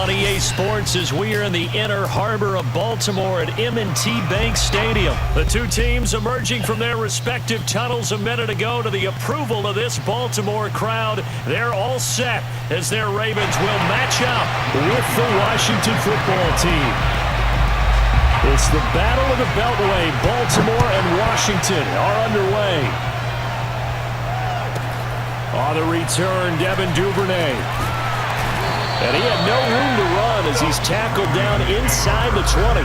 on EA Sports as we are in the inner harbor of Baltimore at M&T Bank Stadium. The two teams emerging from their respective tunnels a minute ago to the approval of this Baltimore crowd. They're all set as their Ravens will match up with the Washington football team. It's the Battle of the Beltway. Baltimore and Washington are underway. On the return, Devin Duvernay. And he had no room to run as he's tackled down inside the 20.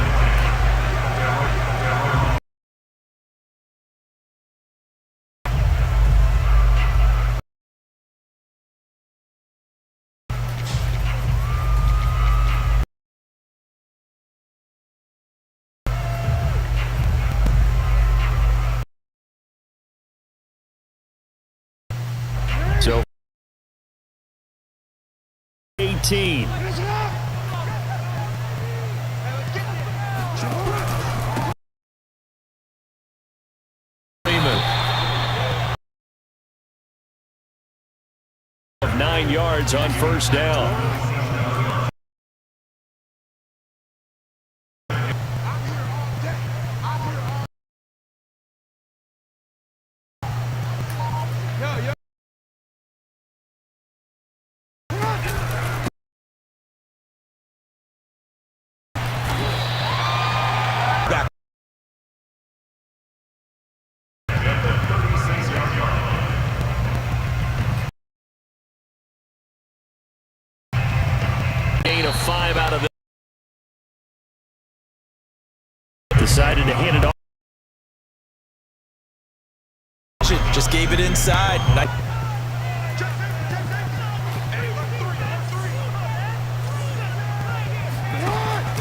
So 18. Of 9 yards on first down. Gain of 5 out of this. Decided to hand it off. Just gave it inside.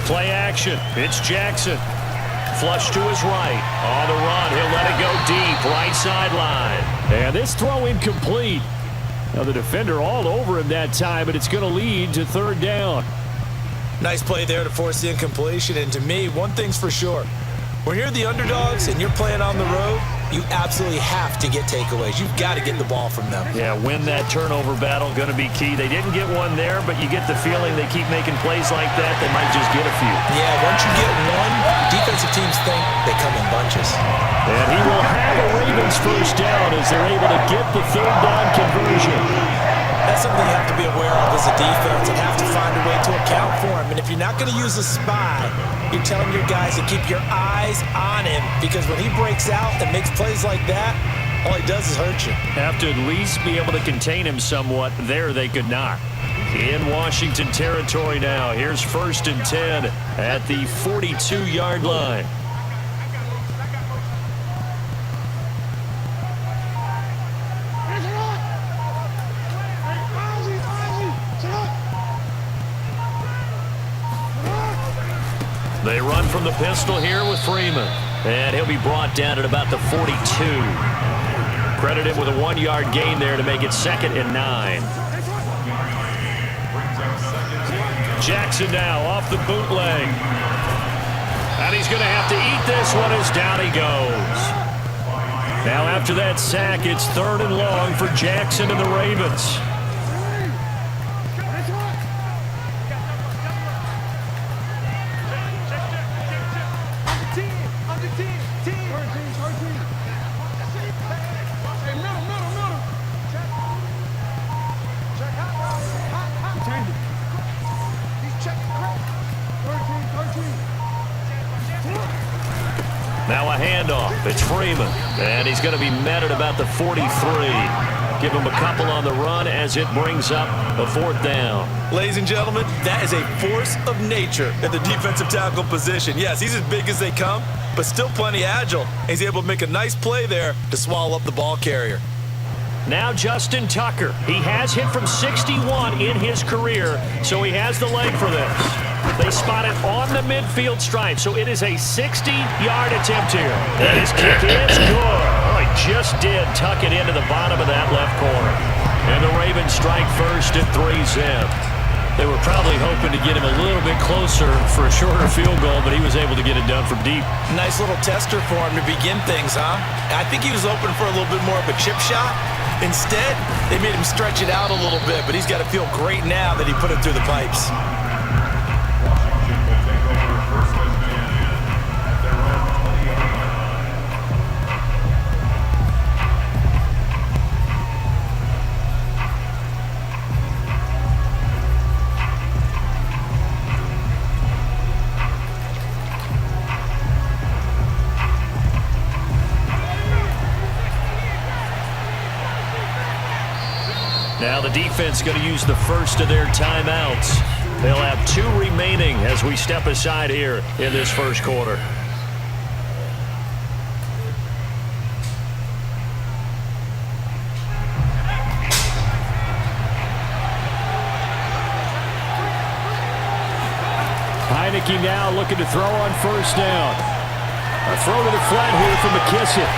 Play action. It's Jackson. Flush to his right. On the run. He'll let it go deep. Right sideline. And this throw incomplete. Now the defender all over him that time, but it's going to lead to third down. Nice play there to force the incompletion. And to me, one thing's for sure. When you're the underdogs and you're playing on the road, you absolutely have to get takeaways. You've got to get the ball from them. Yeah, win that turnover battle, going to be key. They didn't get one there, but you get the feeling they keep making plays like that, they might just get a few. Yeah, once you get one, defensive teams think they come in bunches. And he will have a Ravens first down as they're able to get the third down conversion. That's something you have to be aware of as a defense and have to find a way to account for him. And if you're not going to use a spy, you're telling your guys to keep your eyes on him, because when he breaks out and makes plays like that, all he does is hurt you. Have to at least be able to contain him somewhat. There they could not. In Washington territory now. Here's 1st and 10 at the 42-yard line. They run from the pistol here with Freeman. And he'll be brought down at about the 42. Credit him with a 1-yard gain there to make it 2nd and 9. Jackson now off the bootleg. And he's going to have to eat this one as down he goes. Now after that sack, it's 3rd and long for Jackson and the Ravens. Now a handoff. It's Freeman. And he's going to be met at about the 43. Give him a couple on the run as it brings up a 4th down. Ladies and gentlemen, that is a force of nature at the defensive tackle position. Yes, he's as big as they come, but still plenty agile. He's able to make a nice play there to swallow up the ball carrier. Now Justin Tucker. He has hit from 61 in his career, so he has the leg for this. They spot it on the midfield stripe, so it is a 60-yard attempt here. And his kick is good. Oh, he just did tuck it into the bottom of that left corner. And the Ravens strike first at 3-zip. They were probably hoping to get him a little bit closer for a shorter field goal, but he was able to get it done from deep. Nice little tester for him to begin things, huh? I think he was open for a little bit more of a chip shot. Instead, they made him stretch it out a little bit, but he's got to feel great now that he put it through the pipes. Now the defense going to use the first of their timeouts. They'll have 2 remaining as we step aside here in this first quarter. Heineke now looking to throw on first down. A throw to the flat here from McKissick.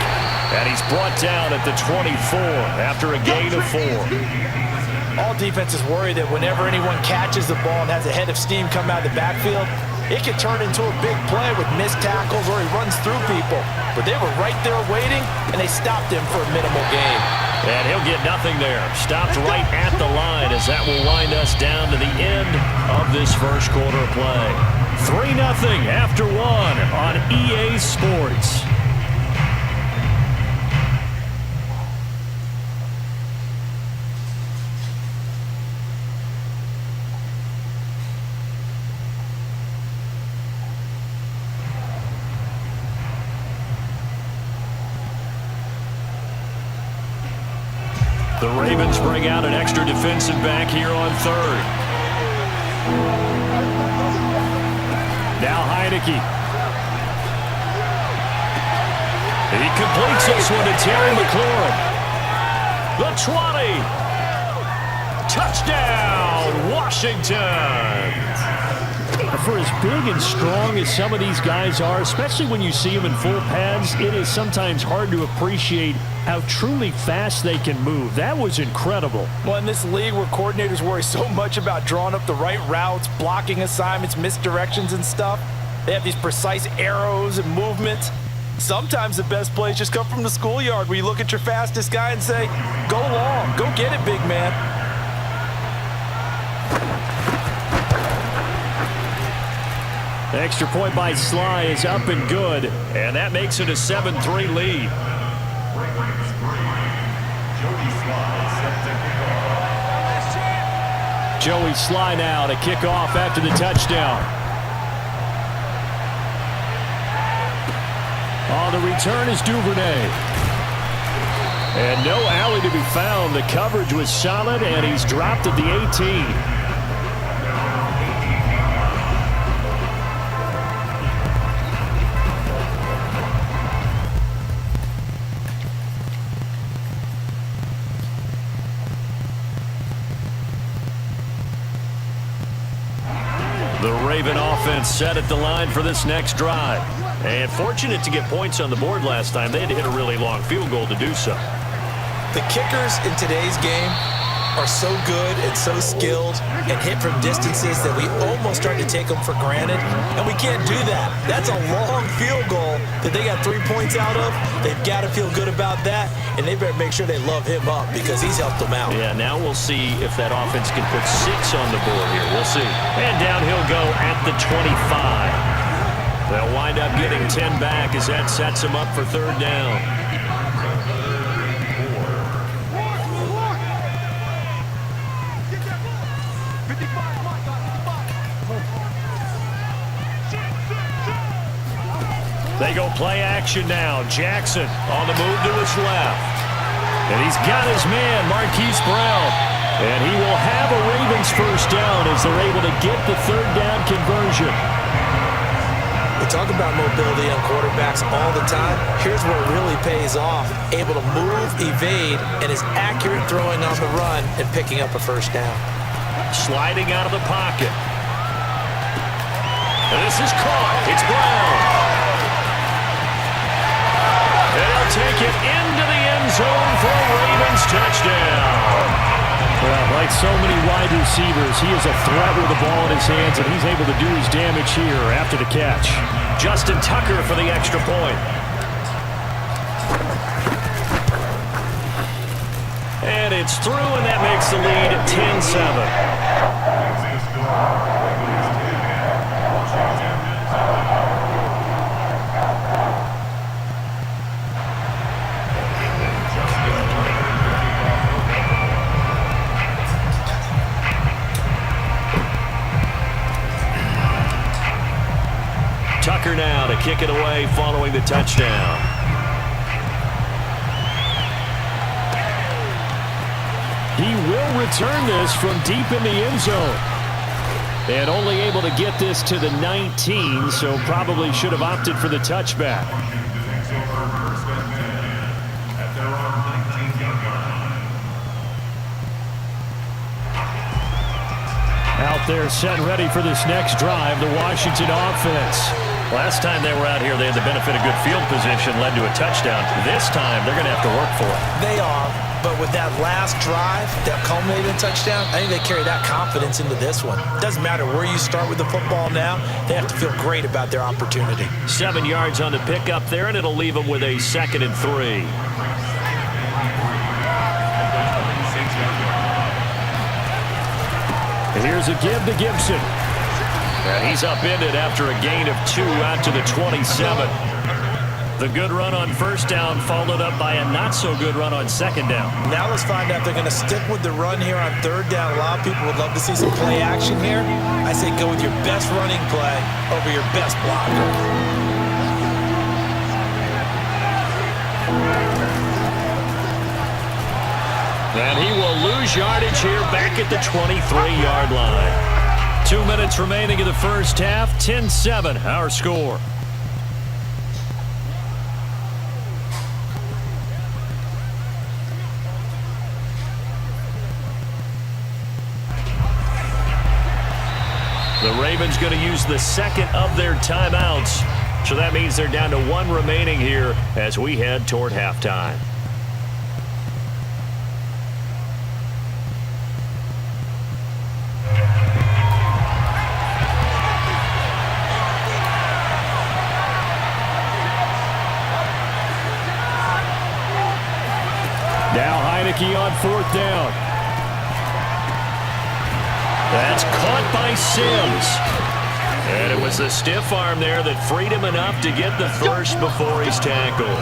And he's brought down at the 24 after a gain of 4. All defenses worry that whenever anyone catches the ball and has a head of steam come out of the backfield, it can turn into a big play with missed tackles or he runs through people. But they were right there waiting, and they stopped him for a minimal gain. And he'll get nothing there. Stopped right at the line as that will wind us down to the end of this first quarter play. 3-0 after 1 on EA Sports. The Ravens bring out an extra defensive back here on third. Now Heineke. He completes this one to Terry McLaurin. The 20. Touchdown, Washington. For as big and strong as some of these guys are, especially when you see them in full pads, it is sometimes hard to appreciate how truly fast they can move. That was incredible. Well, in this league where coordinators worry so much about drawing up the right routes, blocking assignments, misdirections and stuff, they have these precise arrows and movements. Sometimes the best plays just come from the schoolyard where you look at your fastest guy and say, go long, go get it, big man. The extra point by Sly is up and good, and that makes it a 7-3 lead. Joey Sly now to kick off after the touchdown. The return is Duvernay. And no alley to be found. The coverage was solid, and he's dropped at the 18. The Raven offense set at the line for this next drive. And fortunate to get points on the board last time. They had to hit a really long field goal to do so. The kickers in today's game are so good and so skilled and hit from distances that we almost start to take them for granted. And we can't do that. That's a long field goal that they got 3 points out of. They've got to feel good about that. And they better make sure they love him up because he's helped them out. Yeah, now we'll see if that offense can put 6 on the board here. We'll see. And down he'll go at the 25. They'll wind up getting 10 back as that sets them up for third down. They go play action now. Jackson on the move to his left. And he's got his man, Marquise Brown. And he will have a Ravens first down as they're able to get the third down conversion. We talk about mobility on quarterbacks all the time. Here's where it really pays off. Able to move, evade, and is accurate throwing on the run and picking up a first down. Sliding out of the pocket. And this is caught. It's Brown. They'll take it into the end zone for a Ravens touchdown. Well, like so many wide receivers, he is a threat with the ball in his hands, and he's able to do his damage here after the catch. Justin Tucker for the extra point. And it's through, and that makes the lead 10-7. Tucker now to kick it away following the touchdown. He will return this from deep in the end zone. And only able to get this to the 19, so probably should have opted for the touchback. Out there set ready for this next drive, the Washington offense. Last time they were out here, they had the benefit of good field position, led to a touchdown. This time, they're going to have to work for it. They are, but with that last drive, that culminating touchdown, I think they carry that confidence into this one. Doesn't matter where you start with the football now, they have to feel great about their opportunity. 7 yards on the pickup there, and it'll leave them with a 2nd and 3. Here's a give to Gibson. And he's upended after a gain of 2 out to the 27. The good run on first down followed up by a not-so-good run on second down. Now let's find out if they're going to stick with the run here on third down. A lot of people would love to see some play action here. I say go with your best running play over your best blocker. And he will lose yardage here back at the 23-yard line. 2 minutes remaining in the first half. 10-7, our score. The Ravens going to use the second of their timeouts. So that means they're down to 1 remaining here as we head toward halftime. Now Heineke on 4th down. That's caught by Sims. And it was the stiff arm there that freed him enough to get the first before he's tackled.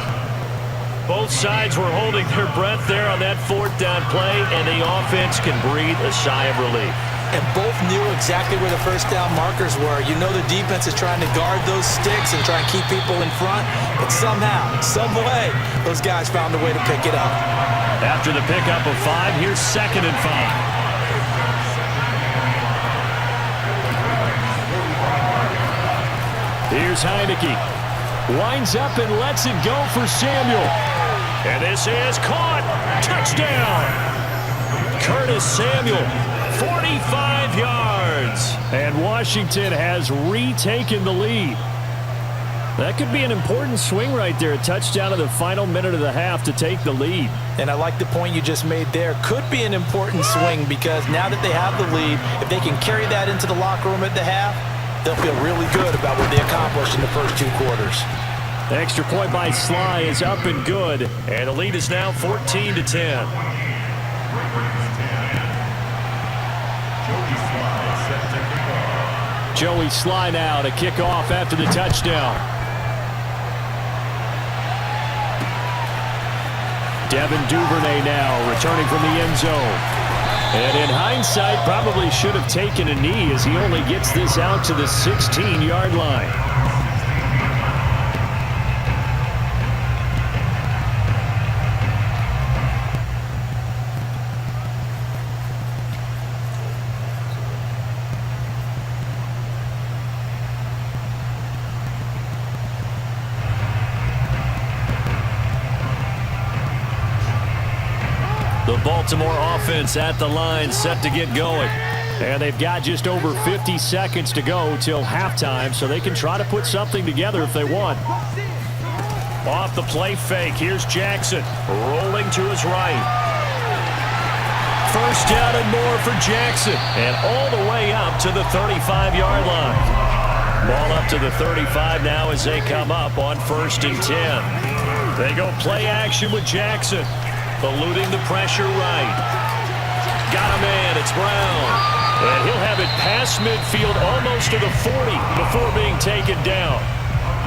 Both sides were holding their breath there on that 4th down play, and the offense can breathe a sigh of relief. And both knew exactly where the first down markers were. You know the defense is trying to guard those sticks and try and keep people in front, but somehow, some way, those guys found a way to pick it up. After the pickup of 5, here's 2nd and 5. Here's Heineke. Winds up and lets it go for Samuel. And this is caught. Touchdown. Curtis Samuel, 45 yards. And Washington has retaken the lead. That could be an important swing right there. A touchdown in the final minute of the half to take the lead. And I like the point you just made there. Could be an important swing because now that they have the lead, if they can carry that into the locker room at the half, they'll feel really good about what they accomplished in the first 2 quarters. The extra point by Sly is up and good. And the lead is now 14-10. Joey Sly now to kick off after the touchdown. Devin Duvernay now returning from the end zone. And in hindsight, probably should have taken a knee as he only gets this out to the 16-yard line. The Baltimore offense at the line, set to get going. And they've got just over 50 seconds to go till halftime, so they can try to put something together if they want. Off the play fake, here's Jackson, rolling to his right. First down and more for Jackson, and all the way up to the 35-yard line. Ball up to the 35 now as they come up on 1st and 10. They go play action with Jackson. Eluding the pressure right. Got a man, it's Brown. And he'll have it past midfield almost to the 40 before being taken down.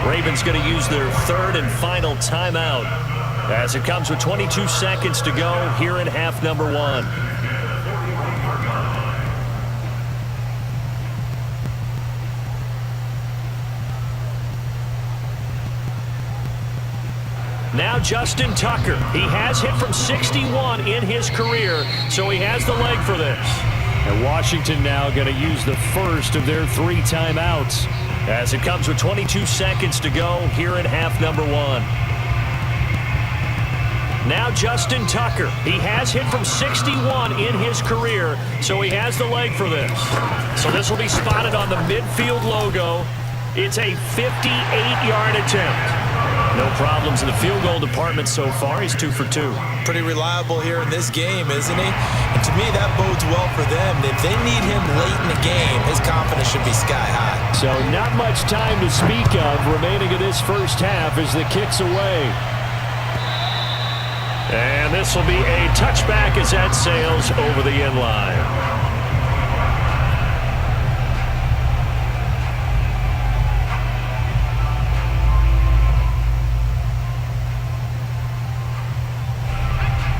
Ravens going to use their 3rd and final timeout as it comes with 22 seconds to go here in half number 1. Now Justin Tucker. He has hit from 61 in his career, so he has the leg for this. And Washington now going to use the first of their 3 timeouts. As it comes with 22 seconds to go here in half number 1. Now Justin Tucker. He has hit from 61 in his career, so he has the leg for this. So this will be spotted on the midfield logo. It's a 58-yard attempt. No problems in the field goal department so far. He's 2 for 2. Pretty reliable here in this game, isn't he? And to me, that bodes well for them. If they need him late in the game, his confidence should be sky high. So not much time to speak of remaining in this first half as the kick's away. And this will be a touchback as that sails over the end line.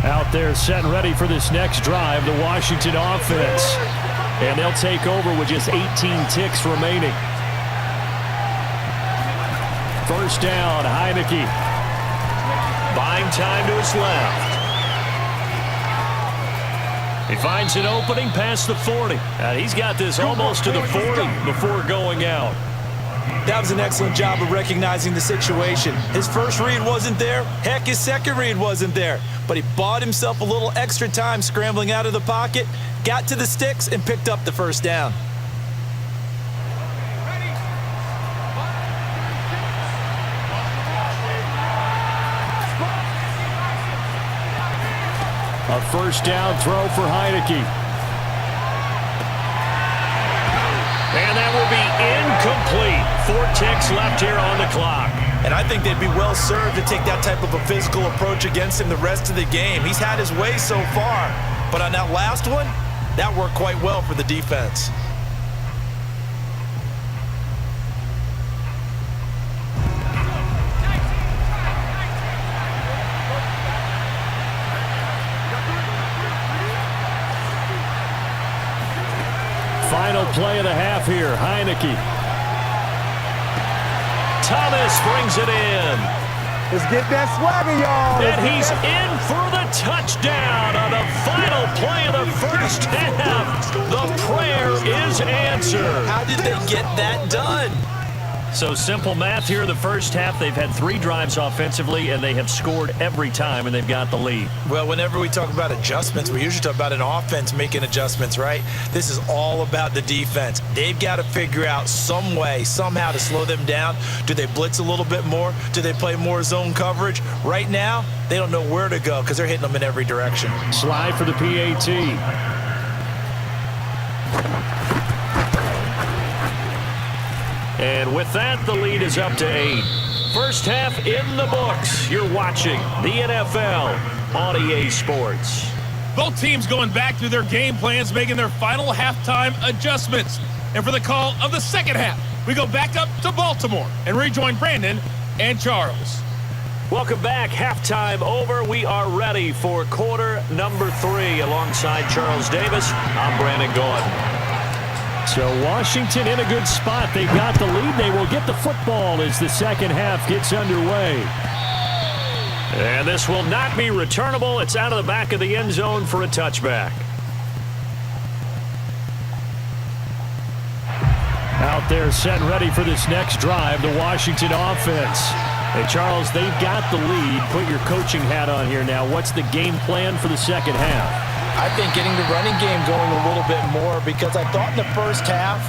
Out there set and ready for this next drive, the Washington offense. And they'll take over with just 18 ticks remaining. First down, Heineke. Buying time to his left. He finds an opening past the 40. He's got this almost to the 40 before going out. That was an excellent job of recognizing the situation. His first read wasn't there. Heck, his second read wasn't there. But he bought himself a little extra time scrambling out of the pocket, got to the sticks, and picked up the first down. A first down throw for Heineke. And that will be incomplete. 4 ticks left here on the clock. And I think they'd be well served to take that type of a physical approach against him the rest of the game. He's had his way so far. But on that last one, that worked quite well for the defense. Final play of the half here, Heineke. Thomas brings it in. Let's get that swagger, y'all. And he's in for the touchdown on the final play of the first half. The prayer is answered. How did they get that done? So simple math here in the first half. They've had 3 drives offensively, and they have scored every time, and they've got the lead. Well, whenever we talk about adjustments, we usually talk about an offense making adjustments, right? This is all about the defense. They've got to figure out some way, somehow to slow them down. Do they blitz a little bit more? Do they play more zone coverage? Right now, they don't know where to go because they're hitting them in every direction. Slide for the PAT. And with that, the lead is up to 8. First half in the books. You're watching the NFL on EA Sports. Both teams going back through their game plans, making their final halftime adjustments. And for the call of the second half, we go back up to Baltimore and rejoin Brandon and Charles. Welcome back. Halftime over. We are ready for quarter number 3. Alongside Charles Davis, I'm Brandon Gaudin. So Washington in a good spot. They've got the lead. They will get the football as the second half gets underway. And this will not be returnable. It's out of the back of the end zone for a touchback. Out there set and ready for this next drive, the Washington offense. Hey, Charles, they've got the lead. Put your coaching hat on here now. What's the game plan for the second half? I think getting the running game going a little bit more because I thought in the first half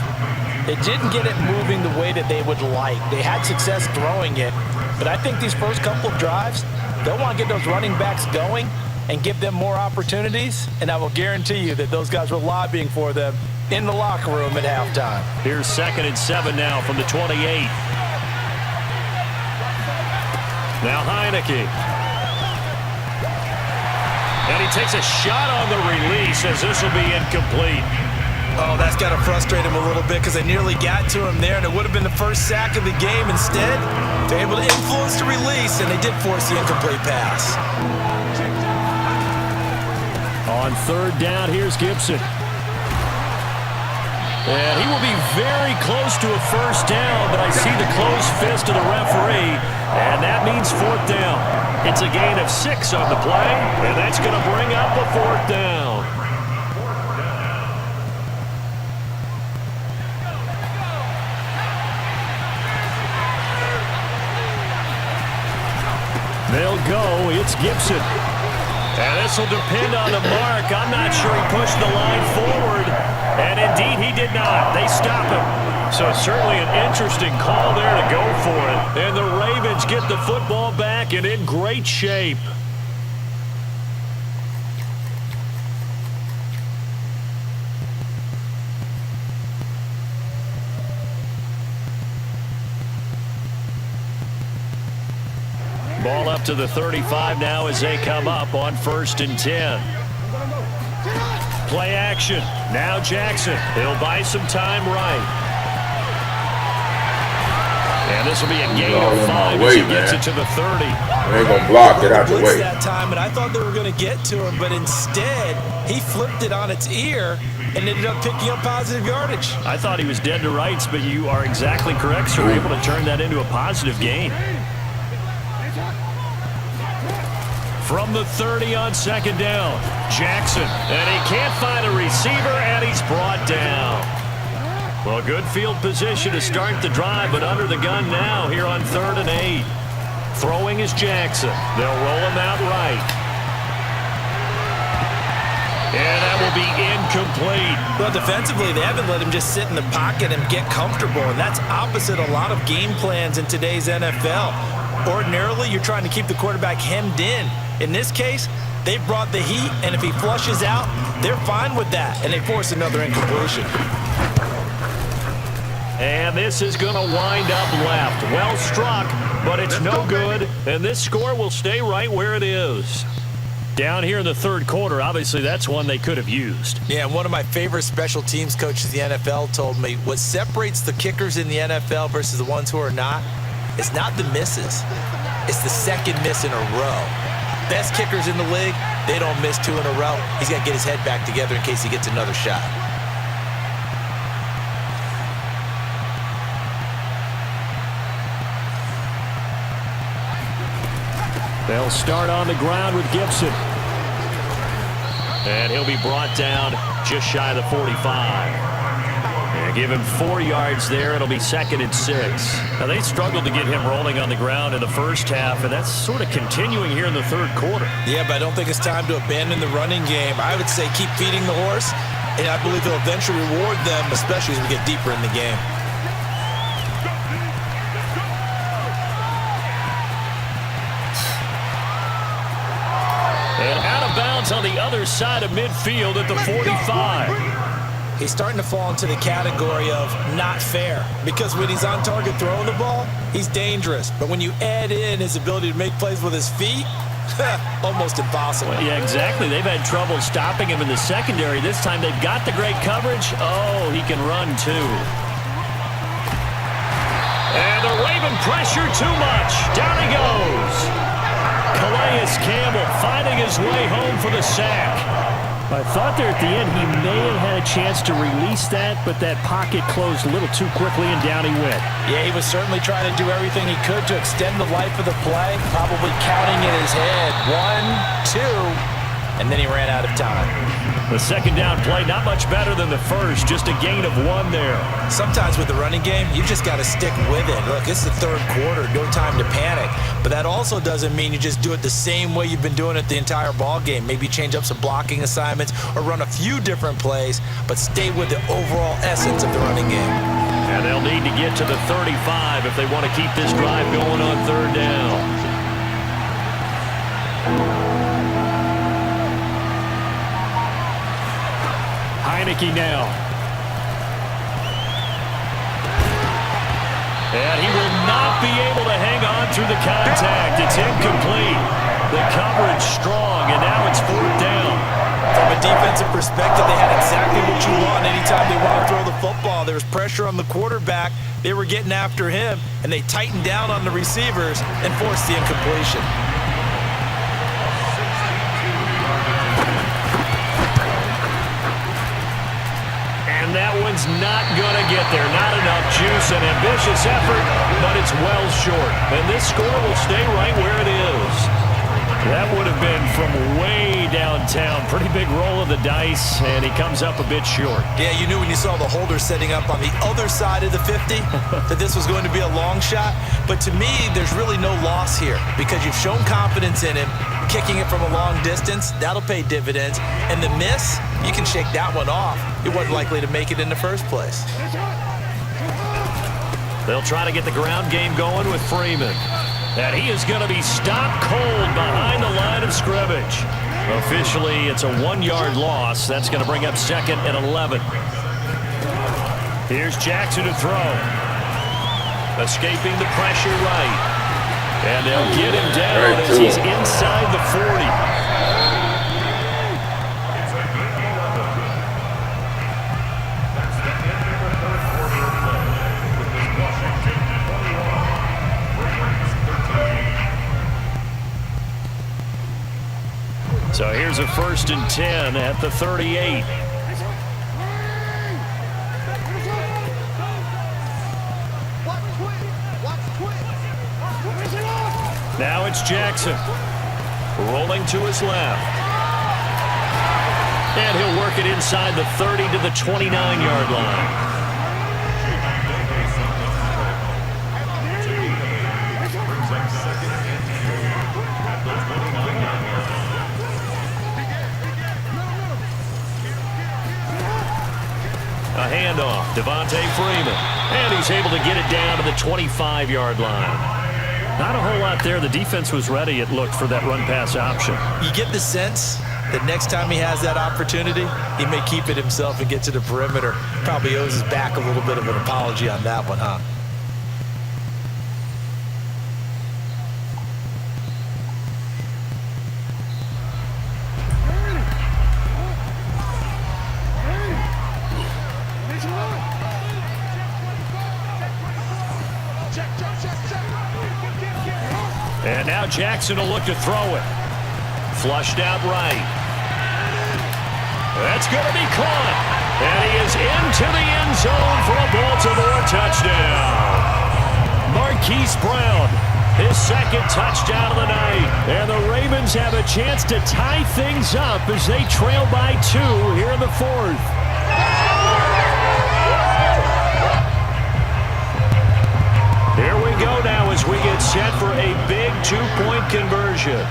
they didn't get it moving the way that they would like. They had success throwing it, but I think these first couple of drives, they'll want to get those running backs going and give them more opportunities, and I will guarantee you that those guys were lobbying for them in the locker room at halftime. Here's 2nd and 7 now from the 28. Now Heineke. And he takes a shot on the release as this will be incomplete. Oh, that's got to frustrate him a little bit because they nearly got to him there, and it would have been the first sack of the game. Instead, they're able to influence the release, and they did force the incomplete pass. On 3rd down, here's Gibson. And he will be very close to a first down, but I see the closed fist of the referee, and that means fourth down. It's a gain of 6 on the play, and that's going to bring up a fourth down. They'll go. It's Gibson. And this will depend on the mark. I'm not sure he pushed the line forward. And indeed, he did not. They stop him. So certainly an interesting call there to go for it. And the Ravens get the football back and in great shape. Ball up to the 35 now as they come up on 1st and 10. Play action. Now Jackson. He'll buy some time right. And this will be a gain of 5 as he gets it to the 30. They ain't gonna block it out the way. That time, and I thought they were going to get to him, but instead he flipped it on its ear and ended up picking up positive yardage. I thought he was dead to rights, but you are exactly correct, sir. Able to turn that into a positive gain. From the 30 on 2nd down, Jackson. And he can't find a receiver, and he's brought down. Well, good field position to start the drive, but under the gun now here on 3rd and 8. Throwing is Jackson. They'll roll him out right. And that will be incomplete. Well, defensively, they haven't let him just sit in the pocket and get comfortable, and that's opposite a lot of game plans in today's NFL. Ordinarily, you're trying to keep the quarterback hemmed in. In this case, they brought the heat, and if he flushes out, they're fine with that, and they force another incompletion. And this is going to wind up left. Well struck, but it's no good, and this score will stay right where it is. Down here in the 3rd quarter, obviously that's one they could have used. Yeah, and one of my favorite special teams coaches in the NFL told me what separates the kickers in the NFL versus the ones who are not, it's not the misses. It's the second miss in a row. Best kickers in the league, they don't miss 2 in a row. He's got to get his head back together in case he gets another shot. They'll start on the ground with Gibson. And he'll be brought down just shy of the 45. And give him 4 yards there. It'll be 2nd and 6. Now, they struggled to get him rolling on the ground in the first half, and that's sort of continuing here in the 3rd quarter. Yeah, but I don't think it's time to abandon the running game. I would say keep feeding the horse, and I believe he'll eventually reward them, especially as we get deeper in the game. And out of bounds on the other side of midfield at the 45. He's starting to fall into the category of not fair, because when he's on target throwing the ball, he's dangerous. But when you add in his ability to make plays with his feet, almost impossible. Well, yeah, exactly. They've had trouble stopping him in the secondary. This time they've got the great coverage. Oh, he can run too. And the Raven pressure too much. Down he goes. Calais Campbell finding his way home for the sack. I thought there at the end he may have had a chance to release that, but that pocket closed a little too quickly and down he went. Yeah, he was certainly trying to do everything he could to extend the life of the play, probably counting in his head 1, 2, and then he ran out of time. The 2nd down play, not much better than the first, just a gain of 1 there. Sometimes with the running game, you just got to stick with it. Look, it's the 3rd quarter, no time to panic. But that also doesn't mean you just do it the same way you've been doing it the entire ball game. Maybe change up some blocking assignments or run a few different plays, but stay with the overall essence of the running game. And they'll need to get to the 35 if they want to keep this drive going on 3rd down. Heineke now. And he will not be able to hang on through the contact. It's incomplete. The coverage strong, and now it's 4th down. From a defensive perspective, they had exactly what you want anytime they want to throw the football. There was pressure on the quarterback. They were getting after him, and they tightened down on the receivers and forced the incompletion. And that one one's not going to get there. Not enough juice, an ambitious effort, but it's well short. And this score will stay right where it is. That would have been from way downtown. Pretty big roll of the dice, and he comes up a bit short. Yeah, you knew when you saw the holder setting up on the other side of the 50 that this was going to be a long shot. But to me, there's really no loss here because you've shown confidence in him. Kicking it from a long distance, that'll pay dividends. And the miss, you can shake that one off. It wasn't likely to make it in the first place. They'll try to get the ground game going with Freeman. And he is going to be stopped cold behind the line of scrimmage. Officially, it's a 1-yard loss. That's going to bring up 2nd and 11. Here's Jackson to throw. Escaping the pressure right. And they'll get him down as he's inside the 40. So here's a 1st and 10 at the 38. Now it's Jackson. Rolling to his left. And he'll work it inside the 30 to the 29-yard line. A handoff, Devontae Freeman. And he's able to get it down to the 25-yard line. Not a whole lot there. The defense was ready, it looked, for that run-pass option. You get the sense that next time he has that opportunity, he may keep it himself and get to the perimeter. Probably owes his back a little bit of an apology on that one, huh? And now Jackson will look to throw it. Flushed out right. That's going to be caught. And he is into the end zone for a Baltimore touchdown. Marquise Brown, his 2nd touchdown of the night. And the Ravens have a chance to tie things up as they trail by 2 here in the 4th. Here we go now as we get set for a big 2-point conversion.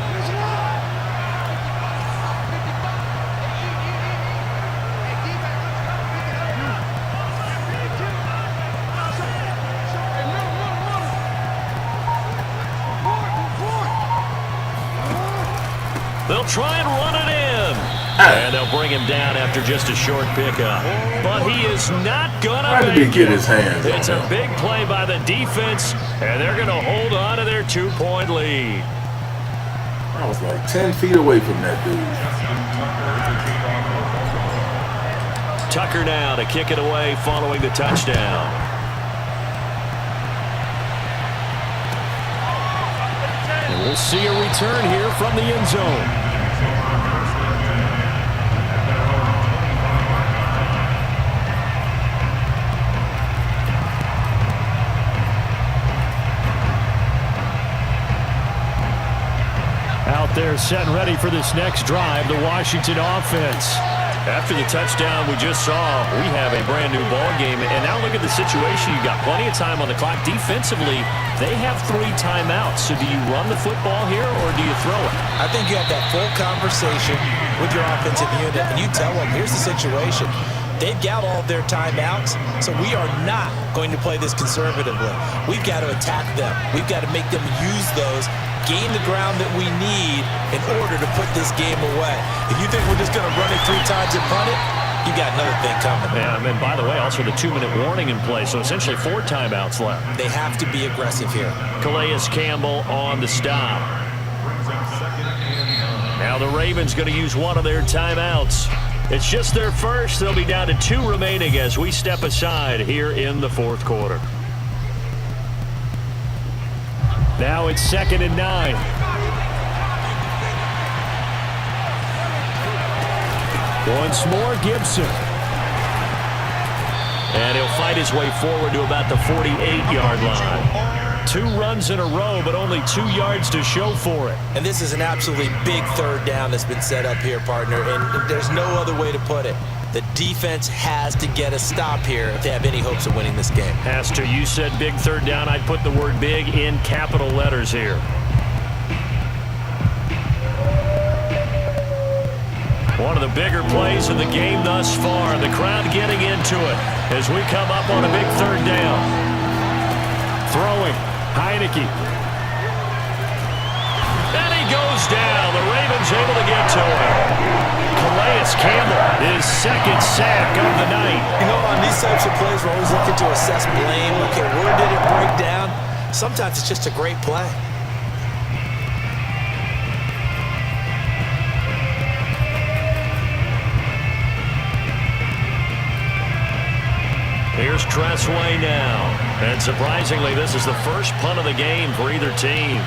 They'll try and run it in. And they'll bring him down after just a short pickup. But he is not going to make it. Get his hands It's on a him. big play by the defense, and they're going to hold on to their 2-point lead. I was like 10 feet away from that dude. Tucker now to kick it away following the touchdown. And we'll see a return here from the end zone. Out there set and ready for this next drive, the Washington offense. After the touchdown we just saw, we have a brand new ball game. And now look at the situation. You've got plenty of time on the clock. Defensively, they have 3 timeouts. So do you run the football here or do you throw it? I think you have that full conversation with your offensive unit, and you tell them, here's the situation. They've got all their timeouts, so we are not going to play this conservatively. We've got to attack them. We've got to make them use those, gain the ground that we need in order to put this game away. If you think we're just going to run it 3 times and punt it, you got another thing coming. Yeah, and by the way, also the 2-minute warning in play, so essentially 4 timeouts left. They have to be aggressive here. Calais Campbell on the stop. Now the Ravens going to use one of their timeouts. It's just their first. They'll be down to 2 remaining as we step aside here in the 4th quarter. Now it's 2nd and 9. Once more, Gibson. And he'll fight his way forward to about the 48-yard line. 2 runs in a row, but only 2 yards to show for it. And this is an absolutely big third down that's been set up here, partner, and there's no other way to put it. The defense has to get a stop here if they have any hopes of winning this game. Has to. You said big third down. I'd put the word big in capital letters here. One of the bigger plays in the game thus far. The crowd getting into it as we come up on a big third down. Throwing. Heineke. And he goes down. The Ravens able to get to him. Calais Campbell, his second sack of the night. You know, on these types of plays, we're always looking to assess blame. Okay, where did it break down? Sometimes it's just a great play. Here's Tressway now. And surprisingly, this is the first punt of the game for either team.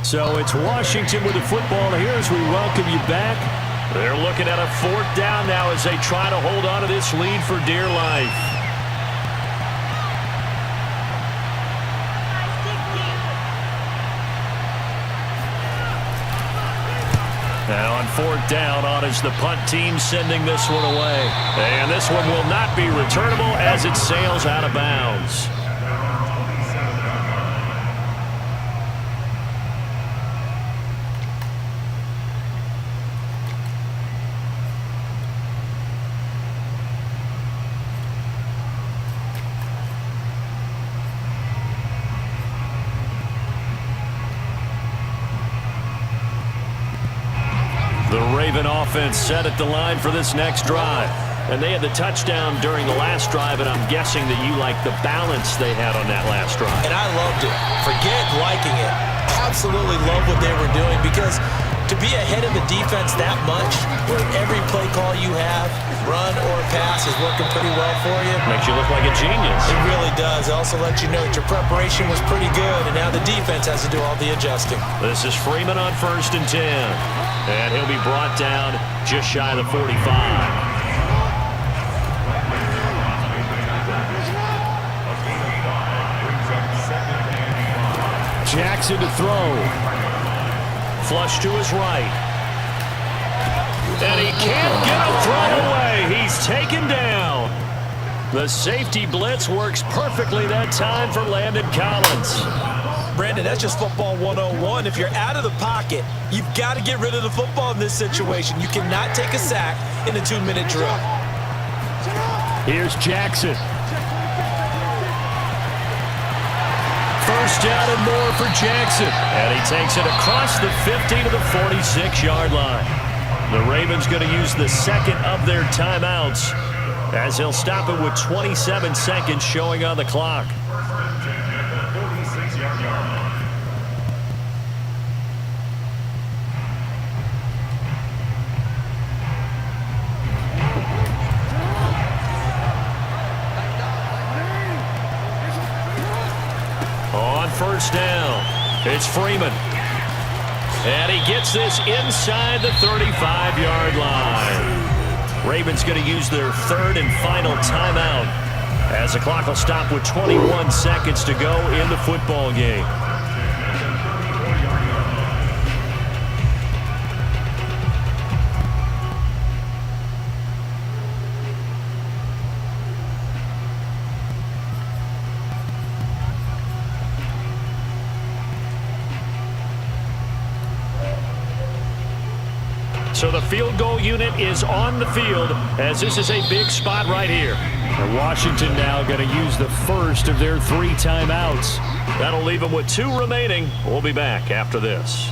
So it's Washington with the football here as we welcome you back. They're looking at a 4th down now as they try to hold on to this lead for dear life. Now on 4th down, on is the punt team sending this one away. And this one will not be returnable as it sails out of bounds. The Raven offense set at the line for this next drive. And they had the touchdown during the last drive, and I'm guessing that you like the balance they had on that last drive. And I loved it. Forget liking it. Absolutely love what they were doing, because to be ahead of the defense that much, where every play call you have, run or pass, is working pretty well for you. Makes you look like a genius. It really does. It also lets you know that your preparation was pretty good, and now the defense has to do all the adjusting. This is Freeman on 1st and 10. And he'll be brought down just shy of the 45. Jackson to throw. Flush to his right. And he can't get a throw away. He's taken down. The safety blitz works perfectly that time for Landon Collins. Brandon, that's just football 101. If you're out of the pocket, you've got to get rid of the football in this situation. You cannot take a sack in a 2-minute drill. Here's Jackson. First down and more for Jackson. And he takes it across the 50 to the 46-yard line. The Ravens going to use the second of their timeouts as he'll stop it with 27 seconds showing on the clock. On 1st down, it's Freeman. And he gets this inside the 35-yard line. Ravens going to use their 3rd and final timeout as the clock will stop with 21 seconds to go in the football game. So the field goal unit is on the field as this is a big spot right here. And Washington now going to use the first of their 3 timeouts. That'll leave them with 2 remaining. We'll be back after this.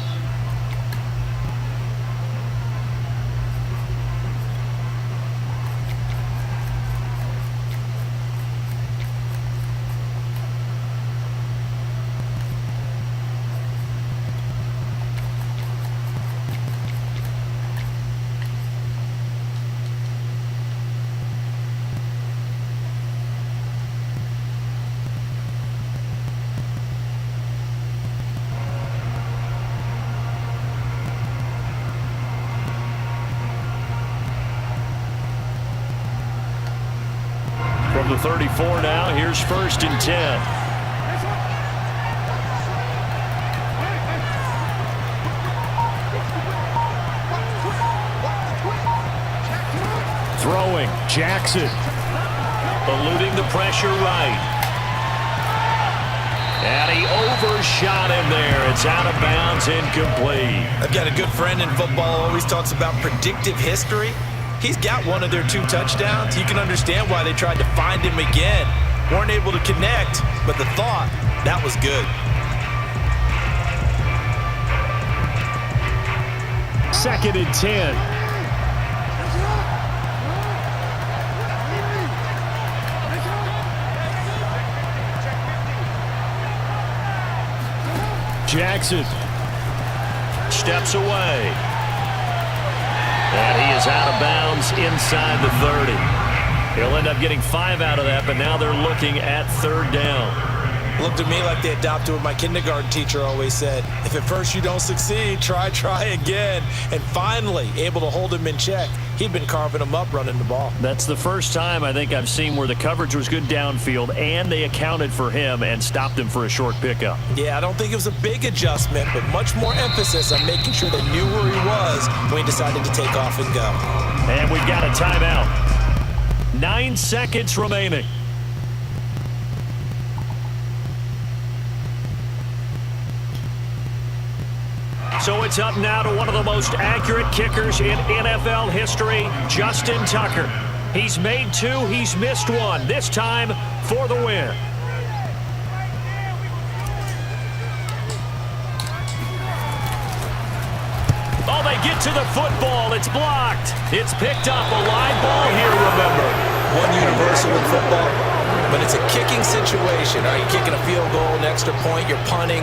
the 34 now. Here's 1st and 10. Throwing, Jackson. Eluding the pressure right. And he overshot him there. It's out of bounds, incomplete. I've got a good friend in football, always talks about predictive history. He's got one of their 2 touchdowns. You can understand why they tried to find him again. Weren't able to connect, but the thought, that was good. 2nd and 10. Jackson steps away. And he is out of bounds inside the 30. He'll end up getting 5 out of that, but now they're looking at 3rd down. Looked to me like they adopted what my kindergarten teacher always said. If at first you don't succeed, try again. And finally, able to hold him in check. He'd been carving him up running the ball. That's the first time I think I've seen where the coverage was good downfield and they accounted for him and stopped him for a short pickup. Yeah, I don't think it was a big adjustment, but much more emphasis on making sure they knew where he was when he decided to take off and go. And we've got a timeout. 9 seconds remaining. So it's up now to one of the most accurate kickers in NFL history, Justin Tucker. He's made 2, he's missed 1, this time for the win. Oh, they get to the football, it's blocked. It's picked up, a live ball here, remember. One universal in football, but it's a kicking situation. Are you kicking a field goal, an extra point, you're punting?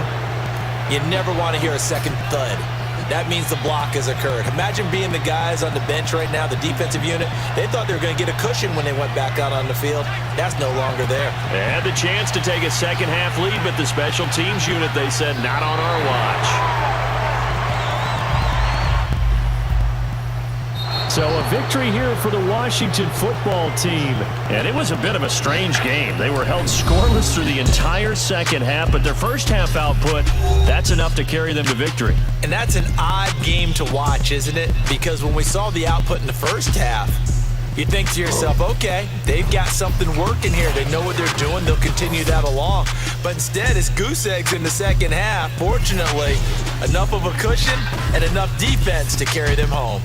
You never want to hear a second thud. That means the block has occurred. Imagine being the guys on the bench right now, the defensive unit. They thought they were going to get a cushion when they went back out on the field. That's no longer there. They had the chance to take a second-half lead, but the special teams unit, they said, not on our watch. So a victory here for the Washington football team. And it was a bit of a strange game. They were held scoreless through the entire second half, but their first half output, that's enough to carry them to victory. And that's an odd game to watch, isn't it? Because when we saw the output in the first half, you think to yourself, okay, they've got something working here. They know what they're doing. They'll continue that along. But instead, it's goose eggs in the second half. Fortunately, enough of a cushion and enough defense to carry them home.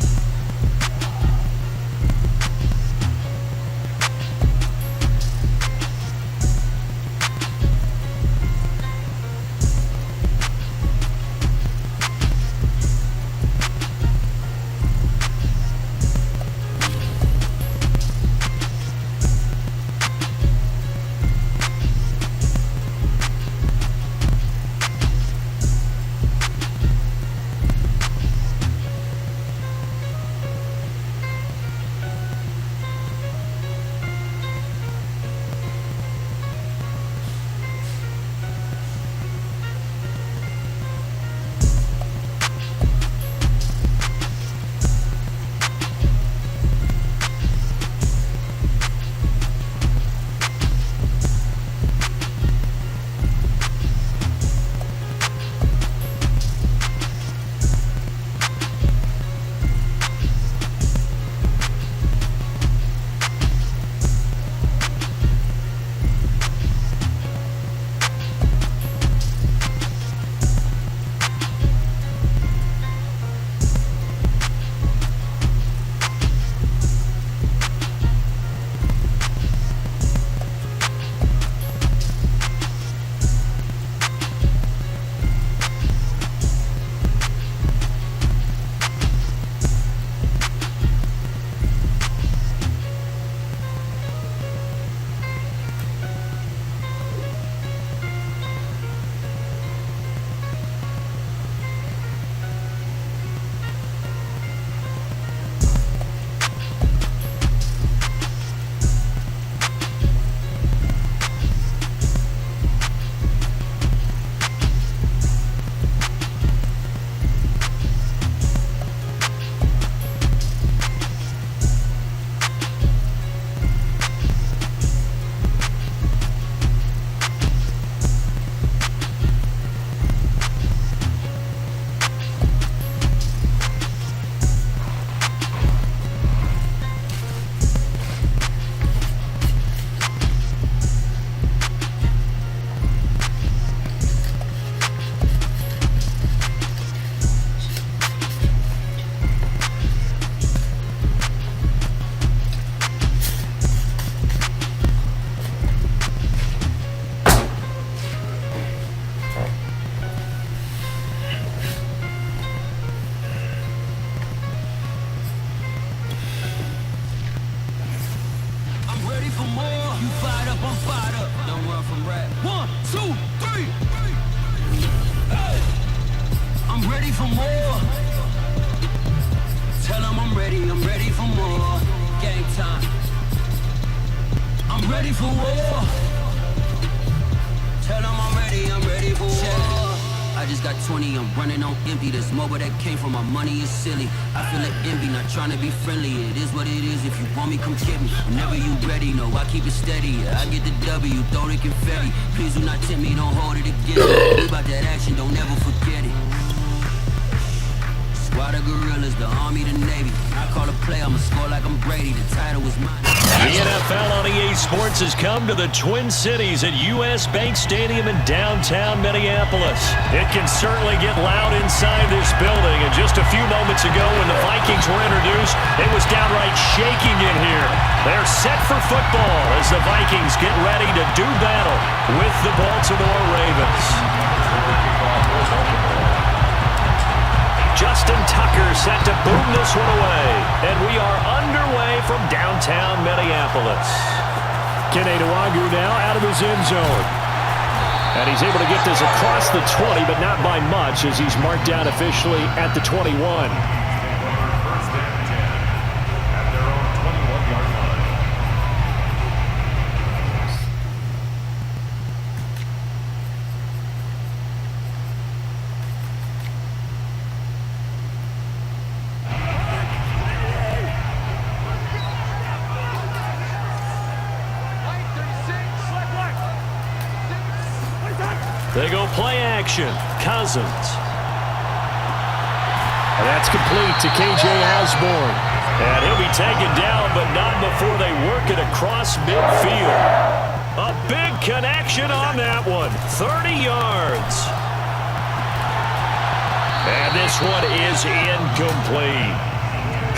I'm ready for more. Tell them I'm ready for more. Game time. I'm ready for war. Tell them I'm ready for war. I just got 20, I'm running on empty. This mobile that came from my money is silly. I feel it envy, not trying to be friendly. It is what it is, if you want me, come get me. Whenever you ready, no, I keep it steady. I get the W, throw the confetti. Please do not tempt me, don't hold it against me. We about that action, don't ever forget it. Squad of gorillas, the army, the navy. I call a play, I'ma score like I'm Brady. The title was mine. The NFL on EA Sports has come to the Twin Cities at US Bank Stadium in downtown Minneapolis. It can certainly get loud inside this building, and just a few moments ago when the Vikings were introduced, it was downright shaking in here. They're set for football as the Vikings get ready to do battle with the Baltimore Ravens. Justin Tucker set to boom this one away, and we are underway from downtown Minneapolis. Kene Nwangwu now out of his end zone. And he's able to get this across the 20, but not by much, as he's marked down officially at the 21. They go play action. Cousins. And that's complete to KJ Osborne. And he'll be taken down, but not before they work it across midfield. A big connection on that one. 30 yards. And this one is incomplete.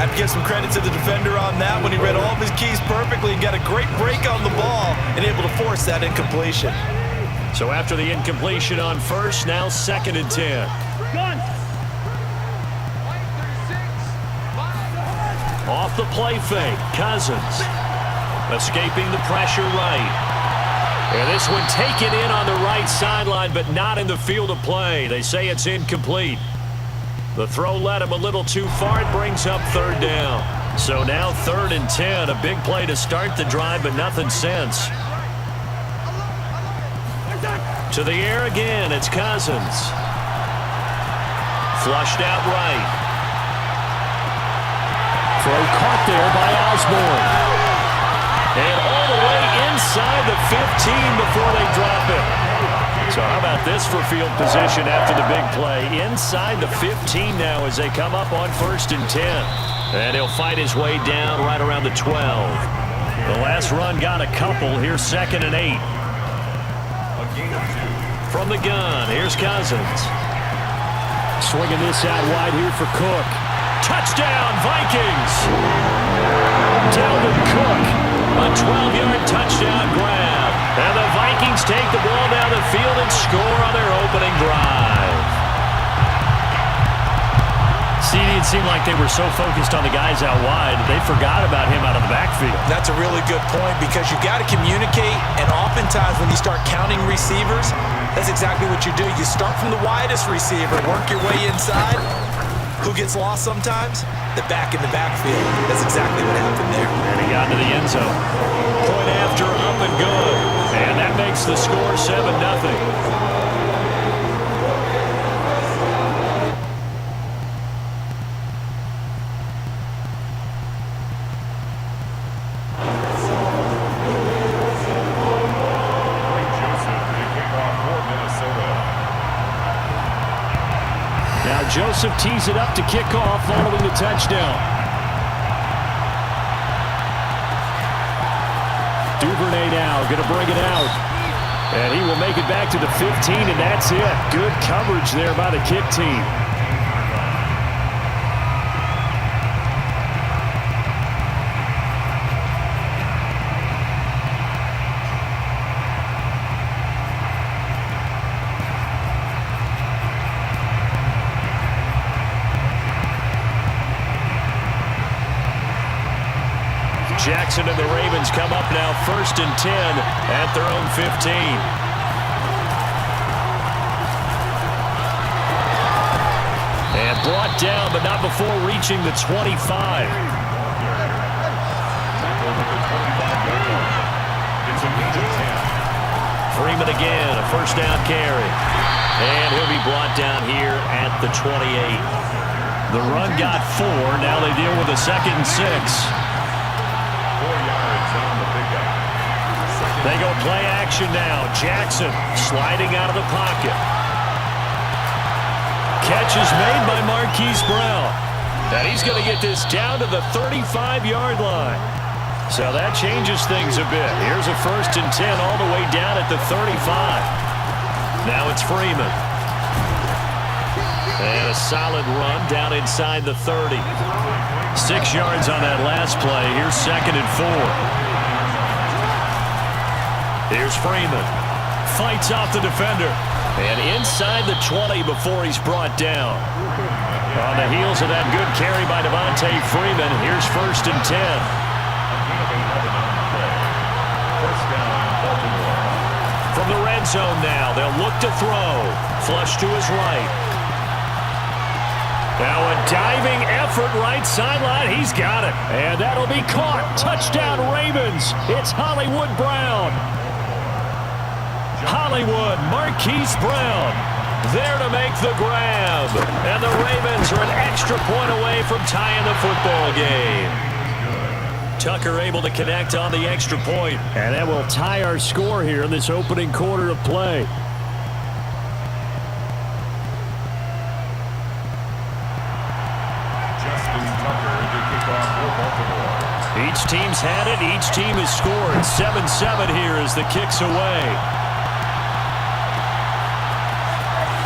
Have to give some credit to the defender on that one. He read all of his keys perfectly and got a great break on the ball and able to force that incompletion. So after the incompletion on first, now 2nd and 10. Off the play fake, Cousins. Escaping the pressure right. And this one taken in on the right sideline, but not in the field of play. They say it's incomplete. The throw led him a little too far. It brings up 3rd down. So now 3rd and 10. A big play to start the drive, but nothing since. To the air again, it's Cousins. Flushed out right. Throw caught there by Osborne. And all the way inside the 15 before they drop it. So how about this for field position after the big play? Inside the 15 now as they come up on 1st and 10. And he'll fight his way down right around the 12. The last run got a couple. Here's 2nd and 8. From the gun, here's Cousins. Swinging this out wide here for Cook. Touchdown, Vikings! Dalvin Cook, a 12-yard touchdown grab. And the Vikings take the ball down the field and score on their opening drive. See, it seemed like they were so focused on the guys out wide, they forgot about him out of the backfield. That's a really good point because you got to communicate, and oftentimes when you start counting receivers, that's exactly what you do. You start from the widest receiver, work your way inside. Who gets lost sometimes? The back in the backfield. That's exactly what happened there. And he got into the end zone. Point after, up and good. And that makes the score 7-0. Joseph tees it up to kick off following the touchdown. Duvernay now going to bring it out. And he will make it back to the 15, and that's it. Good coverage there by the kick team. Jackson and the Ravens come up now 1st and 10 at their own 15. brought down, but not before reaching the 25. Freeman again, a first down carry. And he'll be brought down here at the 28. The run got 4. Now they deal with a 2nd and 6. 4 yards on the pickup. They go play action now. Jackson sliding out of the pocket. Catch is made by Marquise Brown. And he's going to get this down to the 35-yard line. So that changes things a bit. Here's a 1st and 10 all the way down at the 35. Now it's Freeman. And a solid run down inside the 30. 6 yards on that last play. Here's 2nd and 4. Here's Freeman. Fights off the defender. And inside the 20 before he's brought down. On the heels of that good carry by Devontae Freeman, here's 1st and 10. From the red zone now, they'll look to throw. Flush to his right. Now a diving effort right sideline. He's got it. And that'll be caught. Touchdown Ravens. It's Hollywood Brown. Hollywood, Marquise Brown. There to make the grab. And the Ravens are an extra point away from tying the football game. Tucker able to connect on the extra point. And that will tie our score here in this opening quarter of play. Each team's had it. Each team has scored. 7-7 here as the kick's away.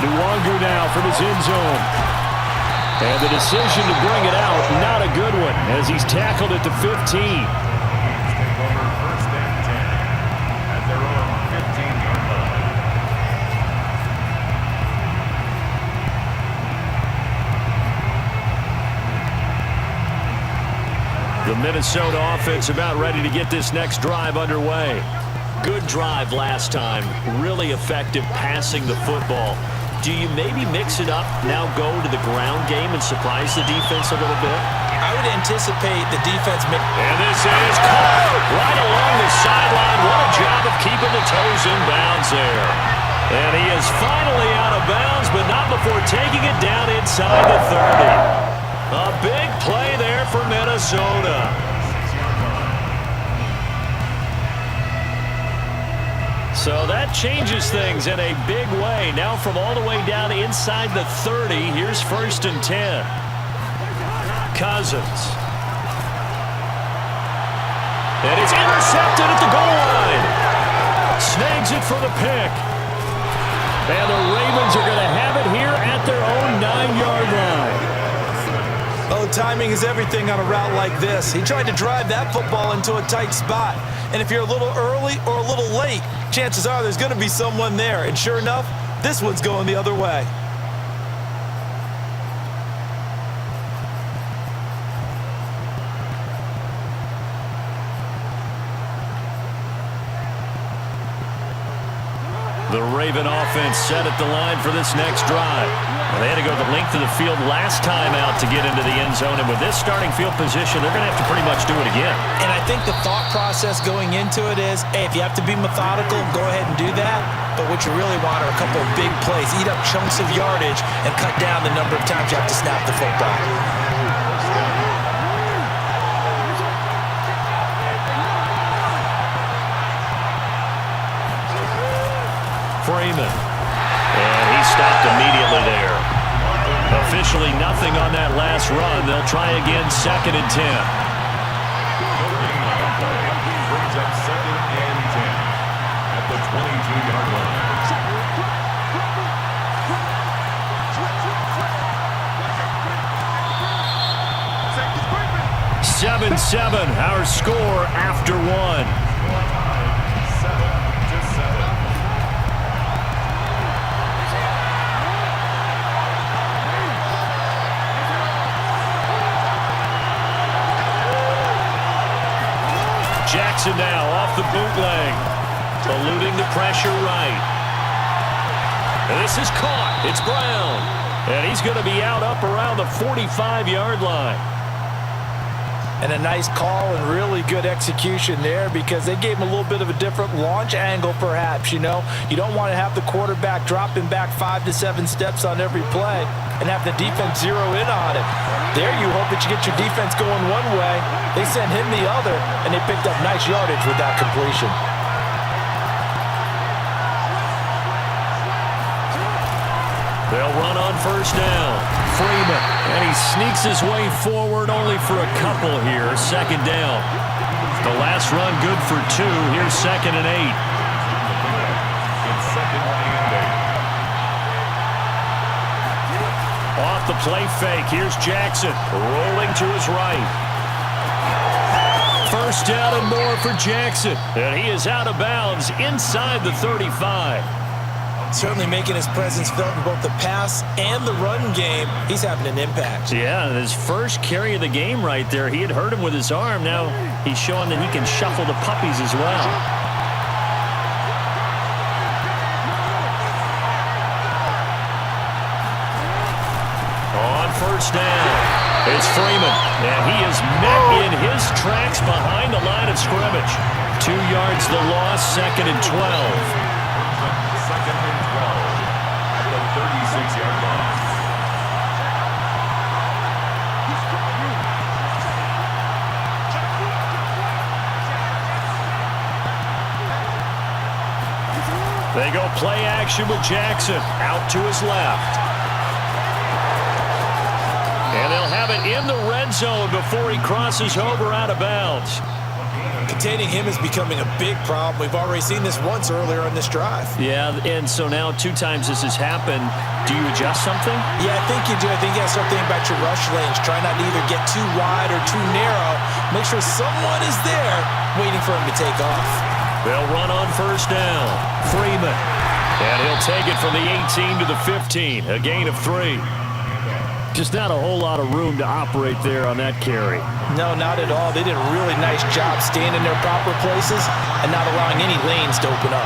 Nwangu now from his end zone. And the decision to bring it out, not a good one, as he's tackled at the 15. First and 10 at their own 15-yard line. The Minnesota offense about ready to get this next drive underway. Good drive last time. Really effective passing the football. Do you maybe mix it up, now go to the ground game and surprise the defense a little bit? I would anticipate the defense. And this is caught right along the sideline. What a job of keeping the toes in bounds there. And he is finally out of bounds, but not before taking it down inside the 30. A big play there for Minnesota. So that changes things in a big way. Now from all the way down inside the 30, here's 1st and 10. Cousins. And it's intercepted at the goal line. Snags it for the pick. And the Ravens are going to have it here at their own 9-yard line. Oh, timing is everything on a route like this. He tried to drive that football into a tight spot. And if you're a little early or a little late, chances are there's going to be someone there. And sure enough, this one's going the other way. The Raven offense set at the line for this next drive. They had to go the length of the field last time out to get into the end zone. And with this starting field position, they're going to have to pretty much do it again. And I think the thought process going into it is, hey, if you have to be methodical, go ahead and do that. But what you really want are a couple of big plays. Eat up chunks of yardage and cut down the number of times you have to snap the football. Freeman. And he stopped immediately there. Officially nothing on that last run. They'll try again, 2nd and 10. Brings up 2nd and 10 at the 22-yard line. 7-7, our score after one. 7-7. Jackson now off the bootleg. Eluding the pressure right. And this is caught. It's Brown. And he's going to be out up around the 45-yard line. And a nice call and really good execution there because they gave him a little bit of a different launch angle perhaps, you know. You don't want to have the quarterback dropping back 5 to 7 steps on every play and have the defense zero in on him. There you hope that you get your defense going one way. They sent him the other, and they picked up nice yardage with that completion. They'll run on first down. Freeman, and he sneaks his way forward only for a couple here. Second down. The last run good for 2. Here's 2nd and 8. It's 2nd and 8. Off the play fake. Here's Jackson rolling to his right. First down and more for Jackson. And he is out of bounds inside the 35. Certainly making his presence felt in both the pass and the run game. He's having an impact. Yeah, his first carry of the game right there. He had hurt him with his arm. Now he's showing that he can shuffle the puppies as well. On first down, it's Freeman. And he is met in his tracks behind the line of scrimmage. 2 yards the loss, 2nd and 12. 2nd and 12 at the 36-yard line. They go play action with Jackson out to his left. And they'll have it in the red zone before he crosses over out of bounds. Containing him is becoming a big problem. We've already seen this once earlier on this drive. Yeah, and so now 2 times this has happened. Do you adjust something? Yeah, I think you do. I think you got to start thinking about your rush lanes. Try not to either get too wide or too narrow. Make sure someone is there waiting for him to take off. They'll run on first down. Freeman. And he'll take it from the 18 to the 15. A gain of 3. Just not a whole lot of room to operate there on that carry. No, not at all. They did a really nice job staying in their proper places and not allowing any lanes to open up.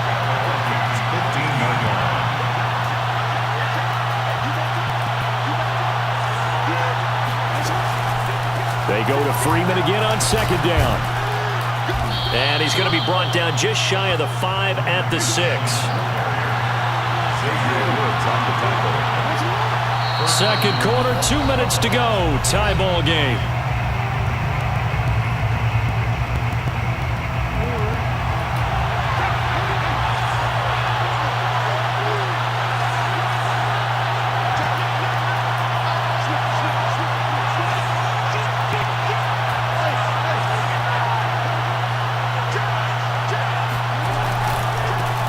15-yard line. They go to Freeman again on second down. And he's going to be brought down just shy of the 5 at the 6. Xavier Woods on the tackle. Second quarter, 2 minutes to go. Tie ball game.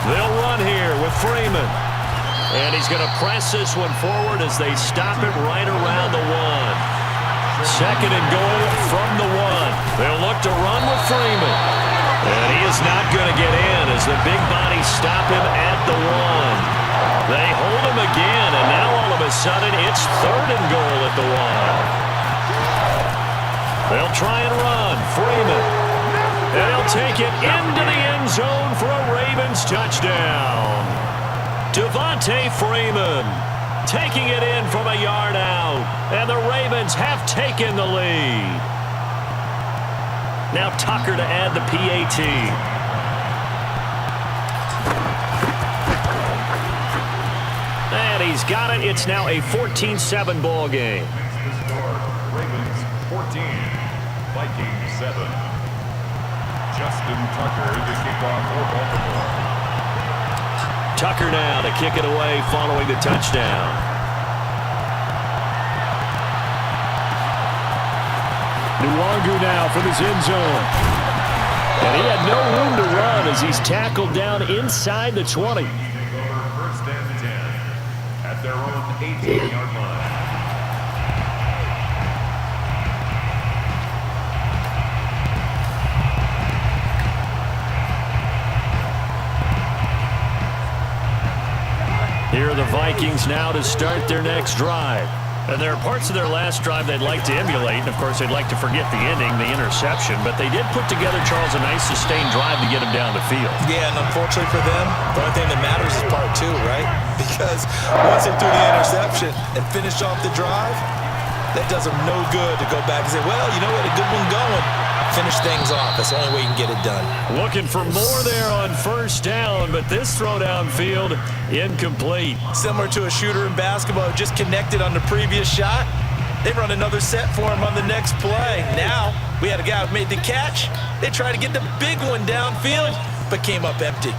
They'll run here with Freeman. And he's going to press this one forward as they stop it right around the 1. Second and goal from the 1. They'll look to run with Freeman. And he is not going to get in as the big bodies stop him at the 1. They hold him again, and now all of a sudden it's 3rd and goal at the 1. They'll try and run. Freeman. And he'll take it into the end zone for a Ravens touchdown. Devontae Freeman taking it in from a yard out. And the Ravens have taken the lead. Now Tucker to add the PAT. And he's got it. It's now a 14-7 ball game. The score, Ravens 14, Vikings 7. Justin Tucker to kick off for Baltimore. Tucker now to kick it away following the touchdown. Nwangu now from his end zone. And he had no room to run as he's tackled down inside the 20. First and 10 at their own 18-yard line. Here are the Vikings now to start their next drive. And there are parts of their last drive they'd like to emulate, and of course they'd like to forget the ending, the interception, but they did put together, Charles, a nice sustained drive to get them down the field. Yeah, and unfortunately for them, the only thing that matters is part two, right? Because once they threw the interception and finished off the drive, that does them no good to go back and say, well, you know what, a good one going. Finish things off. That's the only way you can get it done. Looking for more there on first down, but this throw downfield, incomplete. Similar to a shooter in basketball, just connected on the previous shot. They run another set for him on the next play. Now, we had a guy who made the catch. They tried to get the big one downfield, but came up empty.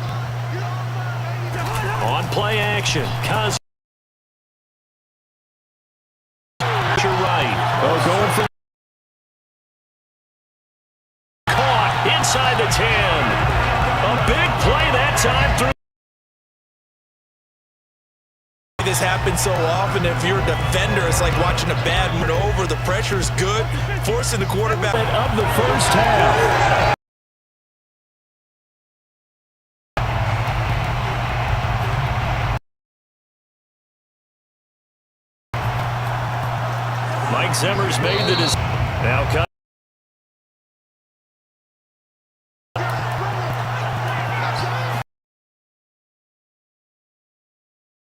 On play action, Cousins. You're right. Oh, going for inside the 10. A big play that time through. This happens so often. If you're a defender, it's like watching a bad move over. The pressure is good, forcing the quarterback. Of the first half. Mike Zimmer's made the decision. Now cut.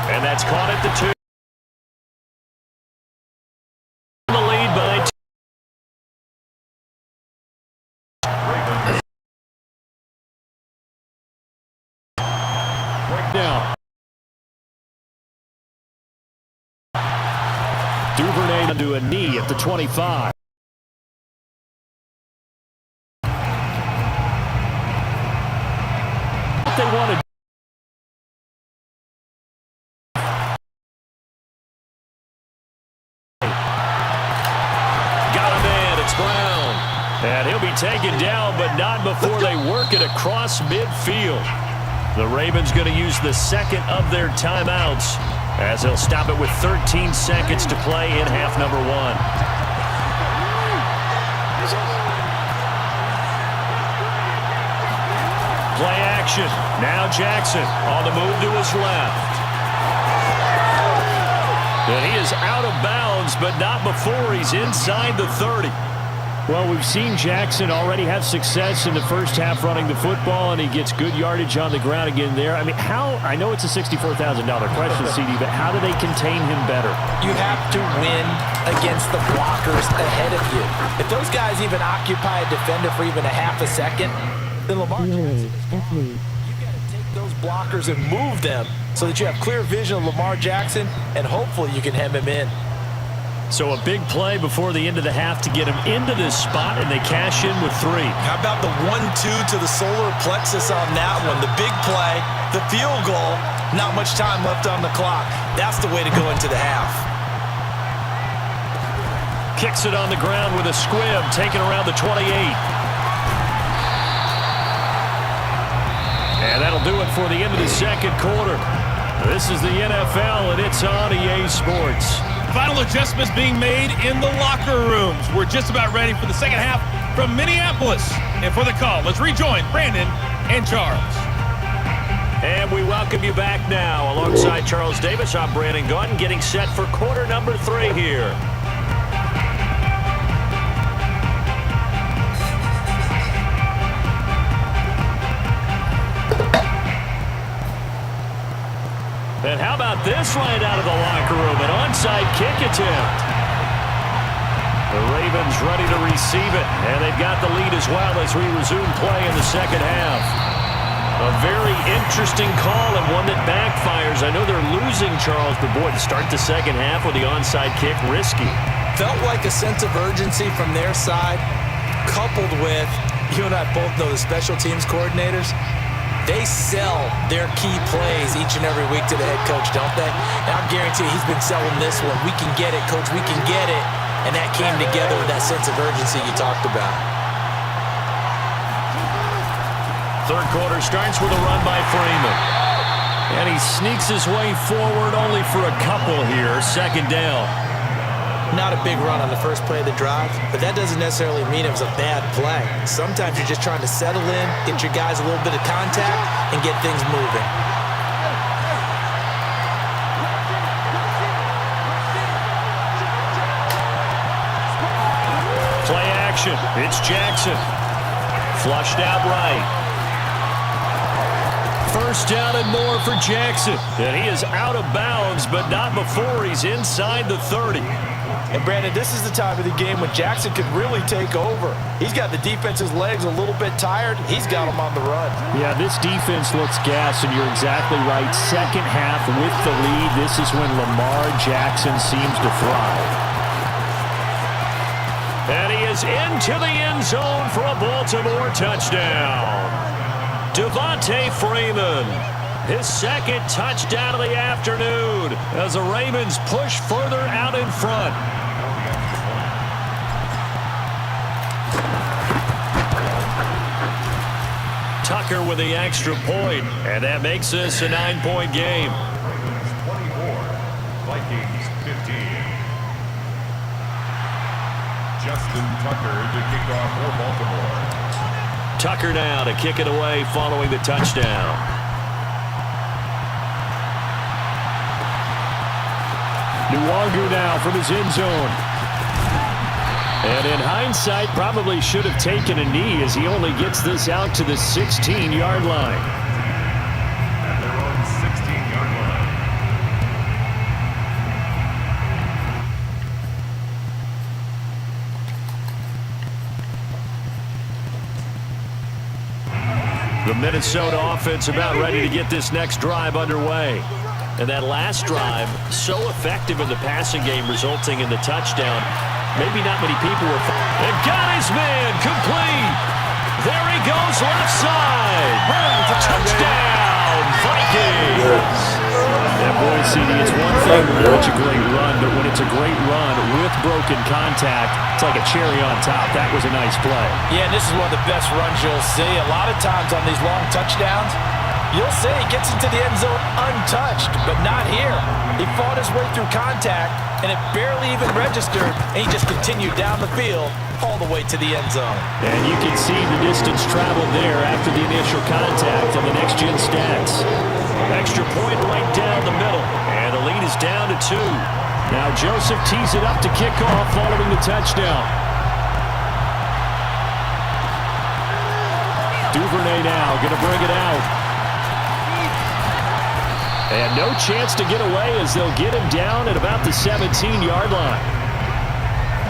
And that's caught at the 2. The lead by 2. Now. Duvernay into a knee at the 25. What they wanted. And he'll be taken down, but not before they work it across midfield. The Ravens going to use the second of their timeouts as they'll stop it with 13 seconds to play in half number 1. Play action. Now Jackson on the move to his left. And he is out of bounds, but not before he's inside the 30. Well, we've seen Jackson already have success in the first half running the football, and he gets good yardage on the ground again there. I mean, I know it's a $64,000 question, CD, but how do they contain him better? You have to win against the blockers ahead of you. If those guys even occupy a defender for even a half a second, then Lamar Jackson is gone. You got to take those blockers and move them so that you have clear vision of Lamar Jackson, and hopefully you can hem him in. So a big play before the end of the half to get him into this spot, and they cash in with 3. How about the 1-2 to the solar plexus on that one? The big play, the field goal, not much time left on the clock. That's the way to go into the half. Kicks it on the ground with a squib, taken around the 28. And that'll do it for the end of the second quarter. This is the NFL, and it's on EA Sports. Final adjustments being made in the locker rooms. We're just about ready for the second half from Minneapolis. And for the call, let's rejoin Brandon and Charles. And we welcome you back now. Alongside Charles Davis, I'm Brandon Gaudin, getting set for quarter number 3 here. And how about this right out of the locker room? An onside kick attempt. The Ravens ready to receive it, and they've got the lead as well as we resume play in the second half. A very interesting call and one that backfires. I know they're losing, Charles, but boy, to start the second half with the onside kick, risky. Felt like a sense of urgency from their side, coupled with, you and I both know the special teams coordinators, they sell their key plays each and every week to the head coach, don't they? And I guarantee he's been selling this one. We can get it, coach, we can get it. And that came together with that sense of urgency you talked about. Third quarter starts with a run by Freeman. And he sneaks his way forward only for a couple here. Second down. Not a big run on the first play of the drive, but that doesn't necessarily mean it was a bad play. Sometimes you're just trying to settle in, get your guys a little bit of contact, and get things moving. direction. It's Jackson. Flushed out right. First down and more for Jackson. And he is out of bounds, but not before he's inside the 30. And Brandon, this is the time of the game when Jackson could really take over. He's got the defense's legs a little bit tired. He's got them on the run. Yeah, this defense looks gassed, and you're exactly right. Second half with the lead, this is when Lamar Jackson seems to thrive. And he is into the end zone for a Baltimore touchdown. Devontae Freeman, his second touchdown of the afternoon as the Ravens push further out in front. Tucker with the extra point, and that makes this a 9-point game. 24, Vikings 15. Justin Tucker to kick off for Baltimore. Tucker now to kick it away following the touchdown. Nwangu now from his end zone. And in hindsight, probably should have taken a knee as he only gets this out to the 16-yard line. At their own 16-yard line. The Minnesota offense about ready to get this next drive underway. And that last drive, so effective in the passing game, resulting in the touchdown. Maybe not many people were. And got his man complete. There he goes, left side. Touchdown, Vikings. And boy, CD, it's one thing when it's a great run, but when it's a great run with broken contact, it's like a cherry on top. That was a nice play. Yeah, and this is one of the best runs you'll see. A lot of times on these long touchdowns, you'll see he gets into the end zone untouched, but not here. He fought his way through contact, and it barely even registered, and he just continued down the field all the way to the end zone. And you can see the distance traveled there after the initial contact on the next-gen stats. Extra point right down the middle, and the lead is down to 2. Now Joseph tees it up to kick off following the touchdown. Duvernay now going to bring it out. And no chance to get away as they'll get him down at about the 17-yard line.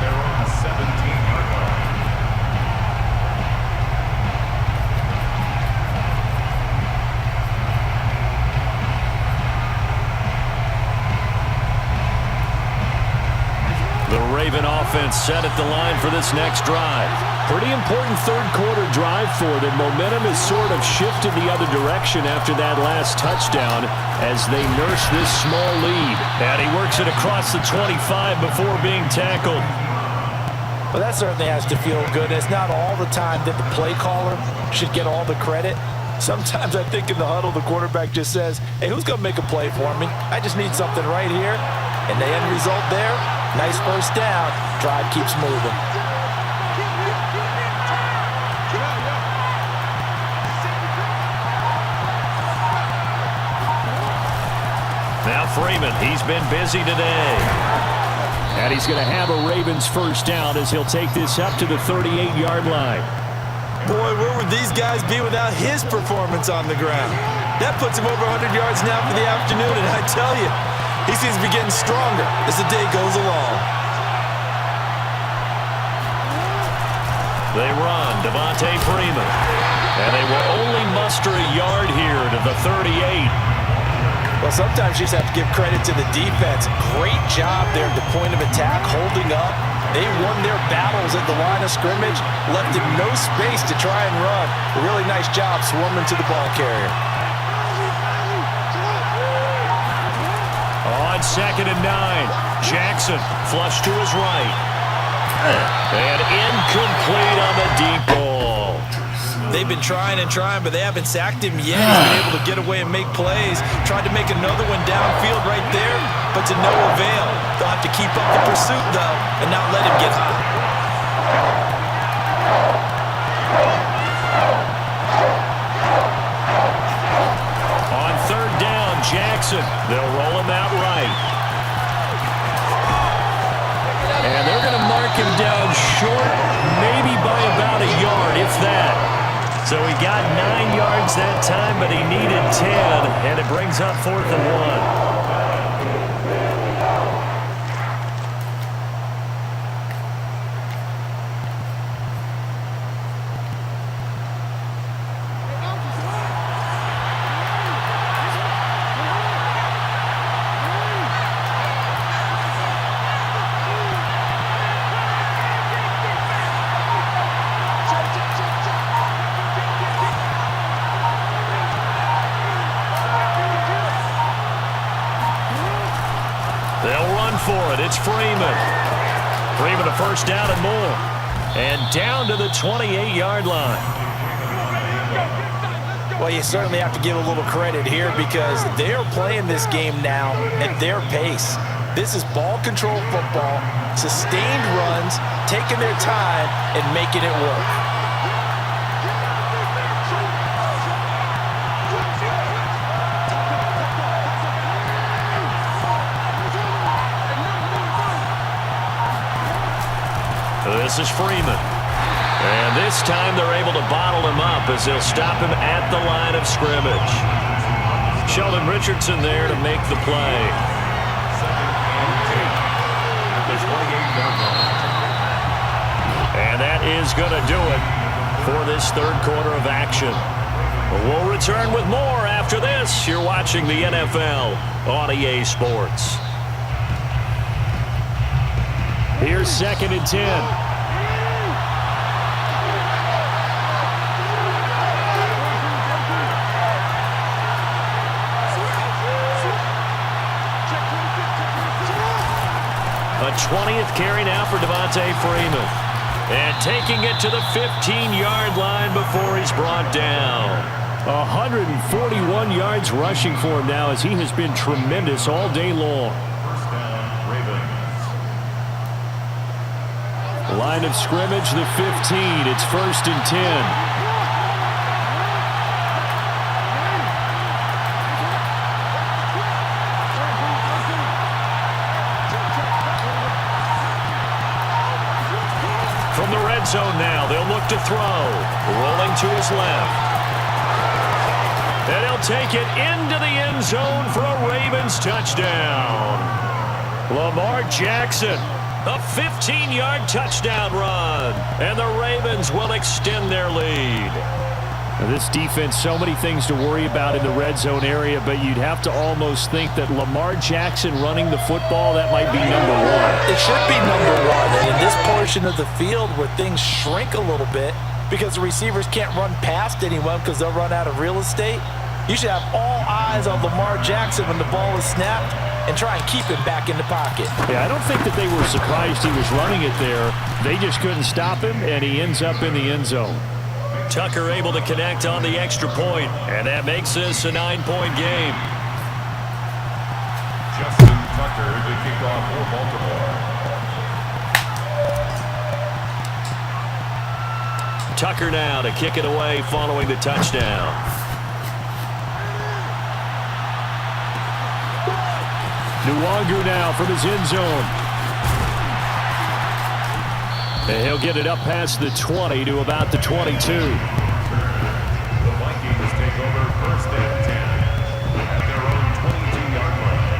Their own 17-yard line. The Raven offense set at the line for this next drive. Pretty important third-quarter drive for them. Momentum has sort of shifted the other direction after that last touchdown as they nurse this small lead. And he works it across the 25 before being tackled. Well, that certainly has to feel good. It's not all the time that the play caller should get all the credit. Sometimes I think in the huddle, the quarterback just says, hey, who's going to make a play for me? I just need something right here. And the end result there, nice first down. Drive keeps moving. Now Freeman, he's been busy today. And he's going to have a Ravens first down as he'll take this up to the 38-yard line. Boy, where would these guys be without his performance on the ground? That puts him over 100 yards now for the afternoon, and I tell you, he seems to be getting stronger as the day goes along. They run, Devontae Freeman. And they will only muster a yard here to the 38. Well, sometimes you just have to give credit to the defense. Great job there at the point of attack, holding up. They won their battles at the line of scrimmage, left him no space to try and run. A really nice job swarming to the ball carrier. On 2nd and 9, Jackson flush to his right. And incomplete on the deep ball. They've been trying and trying, but they haven't sacked him yet. He's been able to get away and make plays. Tried to make another one downfield right there, but to no avail. They'll have to keep up the pursuit, though, and not let him get hot. On 3rd down, Jackson. They'll roll him out right. And they're going to mark him down short, maybe So he got 9 yards that time, but he needed 10, and it brings up 4th and 1. They'll run for it. It's Freeman. Freeman a first down and more. And down to the 28-yard line. Well, you certainly have to give a little credit here because they're playing this game now at their pace. This is ball control football, sustained runs, taking their time, and making it work. This is Freeman. And this time they're able to bottle him up as they'll stop him at the line of scrimmage. Sheldon Richardson there to make the play. 2nd and 10 at the 28-yard line. And that is going to do it for this third quarter of action. We'll return with more after this. You're watching the NFL on EA Sports. Here's 2nd and 10. A 20th carry now for Devontae Freeman. And taking it to the 15-yard line before he's brought down. 141 yards rushing for him now as he has been tremendous all day long. First down, Ravens. Line of scrimmage, the 15. It's 1st and 10. From the red zone now, they'll look to throw. Rolling to his left. And he'll take it into the end zone for a Ravens touchdown. Lamar Jackson, a 15-yard touchdown run. And the Ravens will extend their lead. Now this defense, so many things to worry about in the red zone area, but you'd have to almost think that Lamar Jackson running the football, that might be number one. It should be number one. And in this portion of the field where things shrink a little bit because the receivers can't run past anyone because they'll run out of real estate, you should have all eyes on Lamar Jackson when the ball is snapped and try and keep him back in the pocket. Yeah, I don't think that they were surprised he was running it there. They just couldn't stop him, and he ends up in the end zone. Tucker able to connect on the extra point, and that makes this a 9-point game. Justin Tucker to kick off for Baltimore. Tucker now to kick it away following the touchdown. Nwangu now from his end zone. And he'll get it up past the 20 to about the 22. The Vikings take over 1st and 10 at their own 22-yard line.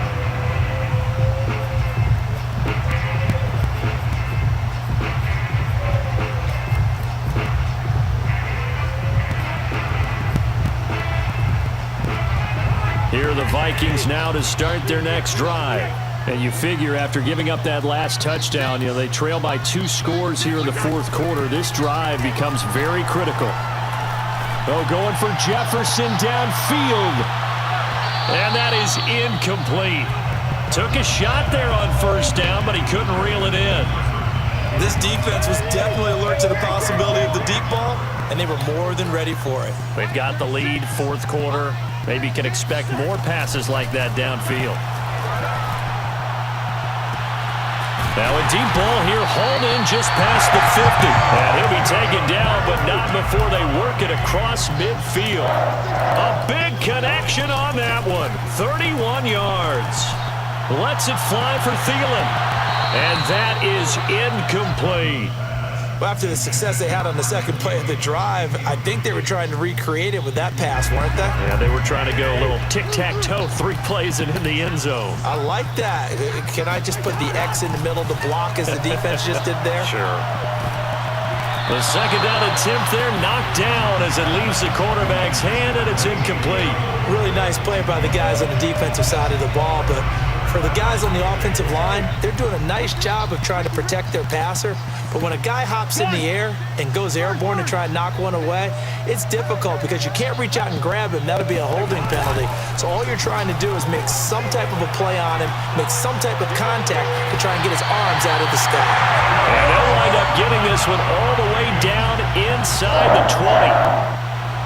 Here are the Vikings now to start their next drive. And you figure after giving up that last touchdown, they trail by 2 scores here in the 4th quarter. This drive becomes very critical. Oh, going for Jefferson downfield. And that is incomplete. Took a shot there on 1st down, but he couldn't reel it in. This defense was definitely alert to the possibility of the deep ball, and they were more than ready for it. They've got the lead, 4th quarter. Maybe can expect more passes like that downfield. Now a deep ball here, hauled in just past the 50. And he'll be taken down, but not before they work it across midfield. A big connection on that one. 31 yards. Lets it fly for Thielen. And that is incomplete. Well, after the success they had on the second play of the drive, I think they were trying to recreate it with that pass, weren't they? Yeah, they were trying to go a little tic-tac-toe, 3 plays and in the end zone. I like that. Can I just put the X in the middle to block as the defense just did there? Sure. The second down attempt there knocked down as it leaves the quarterback's hand, and it's incomplete. Really nice play by the guys on the defensive side of the ball, but for the guys on the offensive line, they're doing a nice job of trying to protect their passer. But when a guy hops in the air and goes airborne to try and knock one away, it's difficult because you can't reach out and grab him. That'll be a holding penalty. So all you're trying to do is make some type of a play on him, make some type of contact to try and get his arms out of the sky. And they'll wind up getting this one all the way down inside the 20.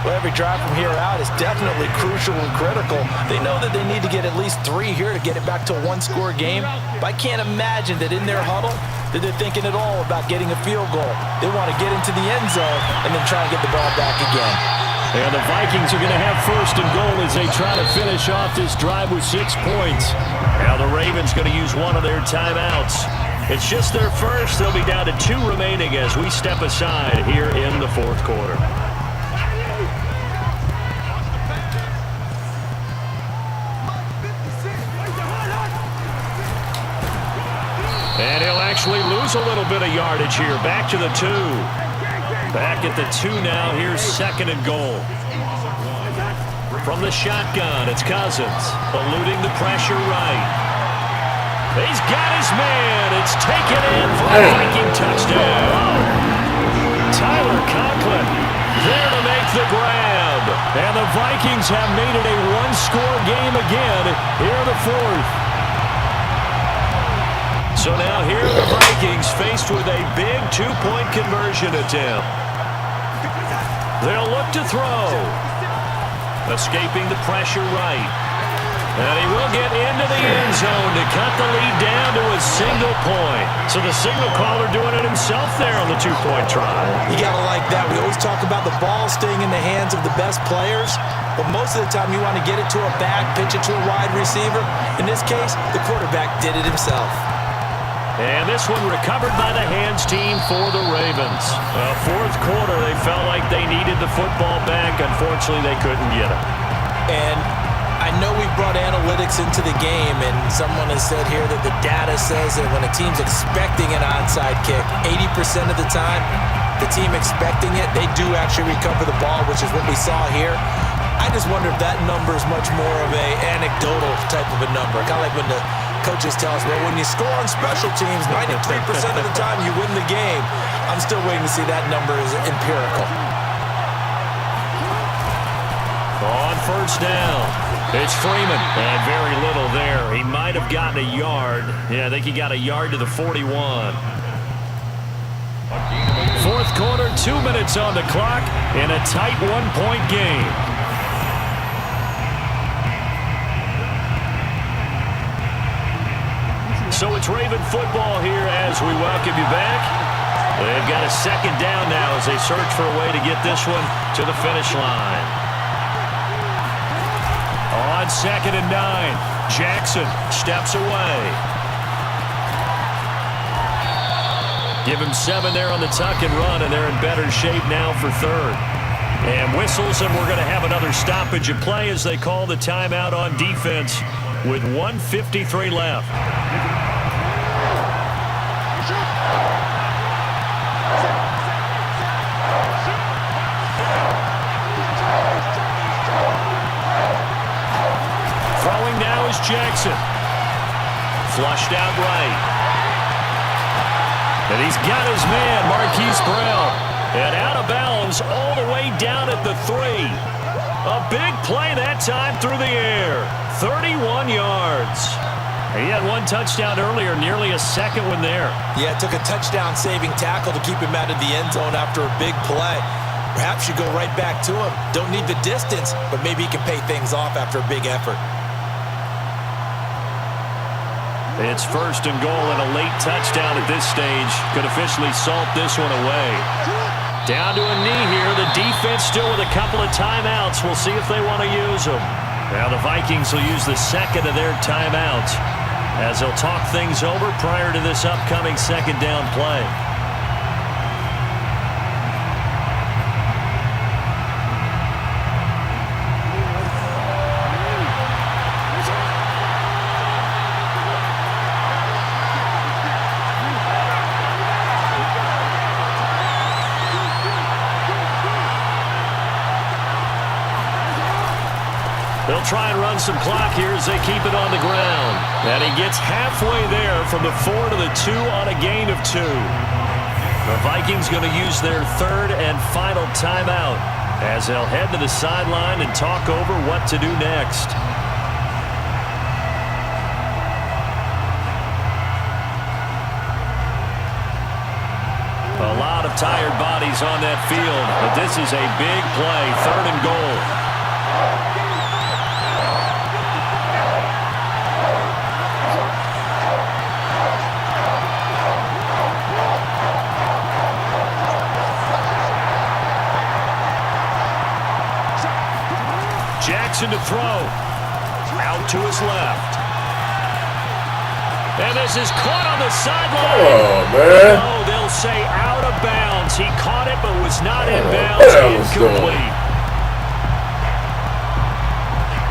Well, every drive from here out is definitely crucial and critical. They know that they need to get at least 3 here to get it back to a one-score game. But I can't imagine that in their huddle that they're thinking at all about getting a field goal. They want to get into the end zone and then try and get the ball back again. And the Vikings are going to have first and goal as they try to finish off this drive with 6 points. Now the Ravens going to use one of their timeouts. It's just their first. They'll be down to 2 remaining as we step aside here in the fourth quarter. And he'll actually lose a little bit of yardage here. Back to the 2. Back at the 2 now. Here's second and goal. From the shotgun, it's Cousins. Eluding the pressure right. He's got his man. It's taken in for a Viking touchdown. Tyler Conklin there to make the grab. And the Vikings have made it a one-score game again here in the fourth. So now here are the Vikings faced with a big 2-point conversion attempt. They'll look to throw. Escaping the pressure right. And he will get into the end zone to cut the lead down to a single point. So the signal caller doing it himself there on the 2-point try. You got to like that. We always talk about the ball staying in the hands of the best players. But most of the time you want to get it to a back, pitch it to a wide receiver. In this case, the quarterback did it himself. And this one recovered by the hands team for the Ravens. Fourth quarter, they felt like they needed the football back. Unfortunately, they couldn't get it. And I know we brought analytics into the game, and someone has said here that the data says that when a team's expecting an onside kick, 80% of the time, the team expecting it, they do actually recover the ball, which is what we saw here. I just wonder if that number is much more of a anecdotal type of a number. Kind of like when the coaches tell us, well, when you score on special teams, 93% of the time you win the game. I'm still waiting to see that number is empirical. On first down, it's Freeman. And very little there. He might have gotten a yard. Yeah, I think he got a yard to the 41. Fourth quarter, 2 minutes on the clock in a tight 1-point game. So it's Raven football here as we welcome you back. They've got a second down now as they search for a way to get this one to the finish line. On 2nd and 9, Jackson steps away. Give him 7 there on the tuck and run, and they're in better shape now for third. And whistles, and we're going to have another stoppage of play as they call the timeout on defense with 1:53 left. Throwing now is Jackson. Flushed out right. And he's got his man, Marquise Brown. And out of bounds all the way down at the 3. A big play that time through the air. 31 yards. He had 1 touchdown earlier, nearly a second one there. Yeah, it took a touchdown-saving tackle to keep him out of the end zone after a big play. Perhaps you go right back to him. Don't need the distance, but maybe he can pay things off after a big effort. It's first and goal, and a late touchdown at this stage could officially salt this one away. Down to a knee here. The defense still with a couple of timeouts. We'll see if they want to use them. Now the Vikings will use the second of their timeouts as they'll talk things over prior to this upcoming second down play. try and run some clock here as they keep it on the ground. And he gets halfway there from the 4 to the 2 on a gain of 2. The Vikings going to use their third and final timeout as they'll head to the sideline and talk over what to do next. A lot of tired bodies on that field, but this is a big play, 3rd and goal. Jackson to throw. Out to his left. And this is caught on the sideline. Oh, man. Oh, they'll say out of bounds. He caught it but was not in bounds. Incomplete.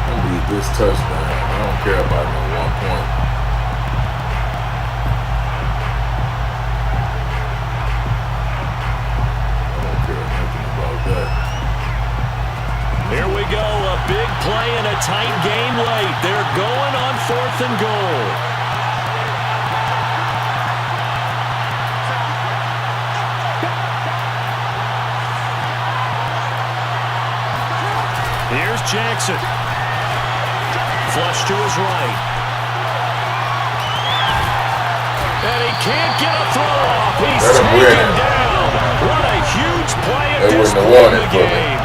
I need this touchdown. I don't care about no 1 point. I don't care nothing about that. Here we go. A big play and a tight game late. They're going on 4th and goal. Here's Jackson. Flush to his right. And he can't get a throw off. He's taken down. What a huge play at this point in the game.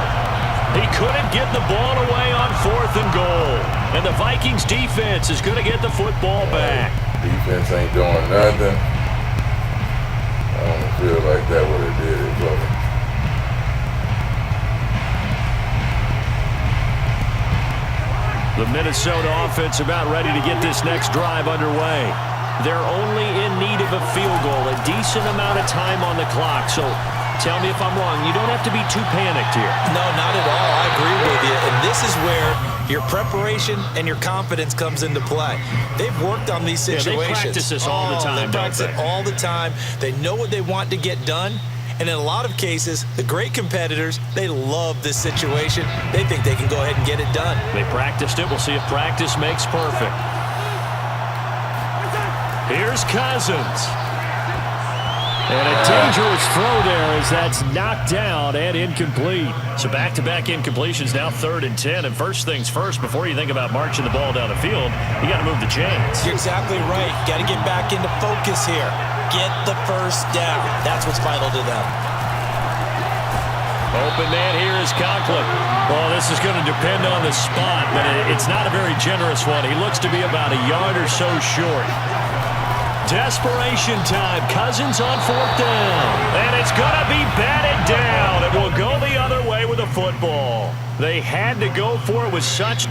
He couldn't get the ball away on 4th and goal. And the Vikings defense is going to get the football back. Defense ain't doing nothing. I don't feel like that would have did it, brother. The Minnesota offense about ready to get this next drive underway. They're only in need of a field goal, a decent amount of time on the clock. So tell me if I'm wrong. You don't have to be too panicked here. No, not at all. I agree with you. And this is where your preparation and your confidence comes into play. They've worked on these situations. Yeah, they practice this all the time, They practice it all the time. They know what they want to get done. And in a lot of cases, the great competitors, they love this situation. They think they can go ahead and get it done. They practiced it. We'll see if practice makes perfect. Here's Cousins. And a dangerous throw there as that's knocked down and incomplete. So back-to-back incompletions, now 3rd and 10. And first things first, before you think about marching the ball down the field, you got to move the chains. You're exactly right. Got to get back into focus here. Get the first down. That's what's vital to them. Open man here is Conklin. Well, this is going to depend on the spot, but it's not a very generous one. He looks to be about a yard or so short. Desperation time. Cousins on 4th down. And it's going to be batted down. It will go the other way with the football. They had to go for it with such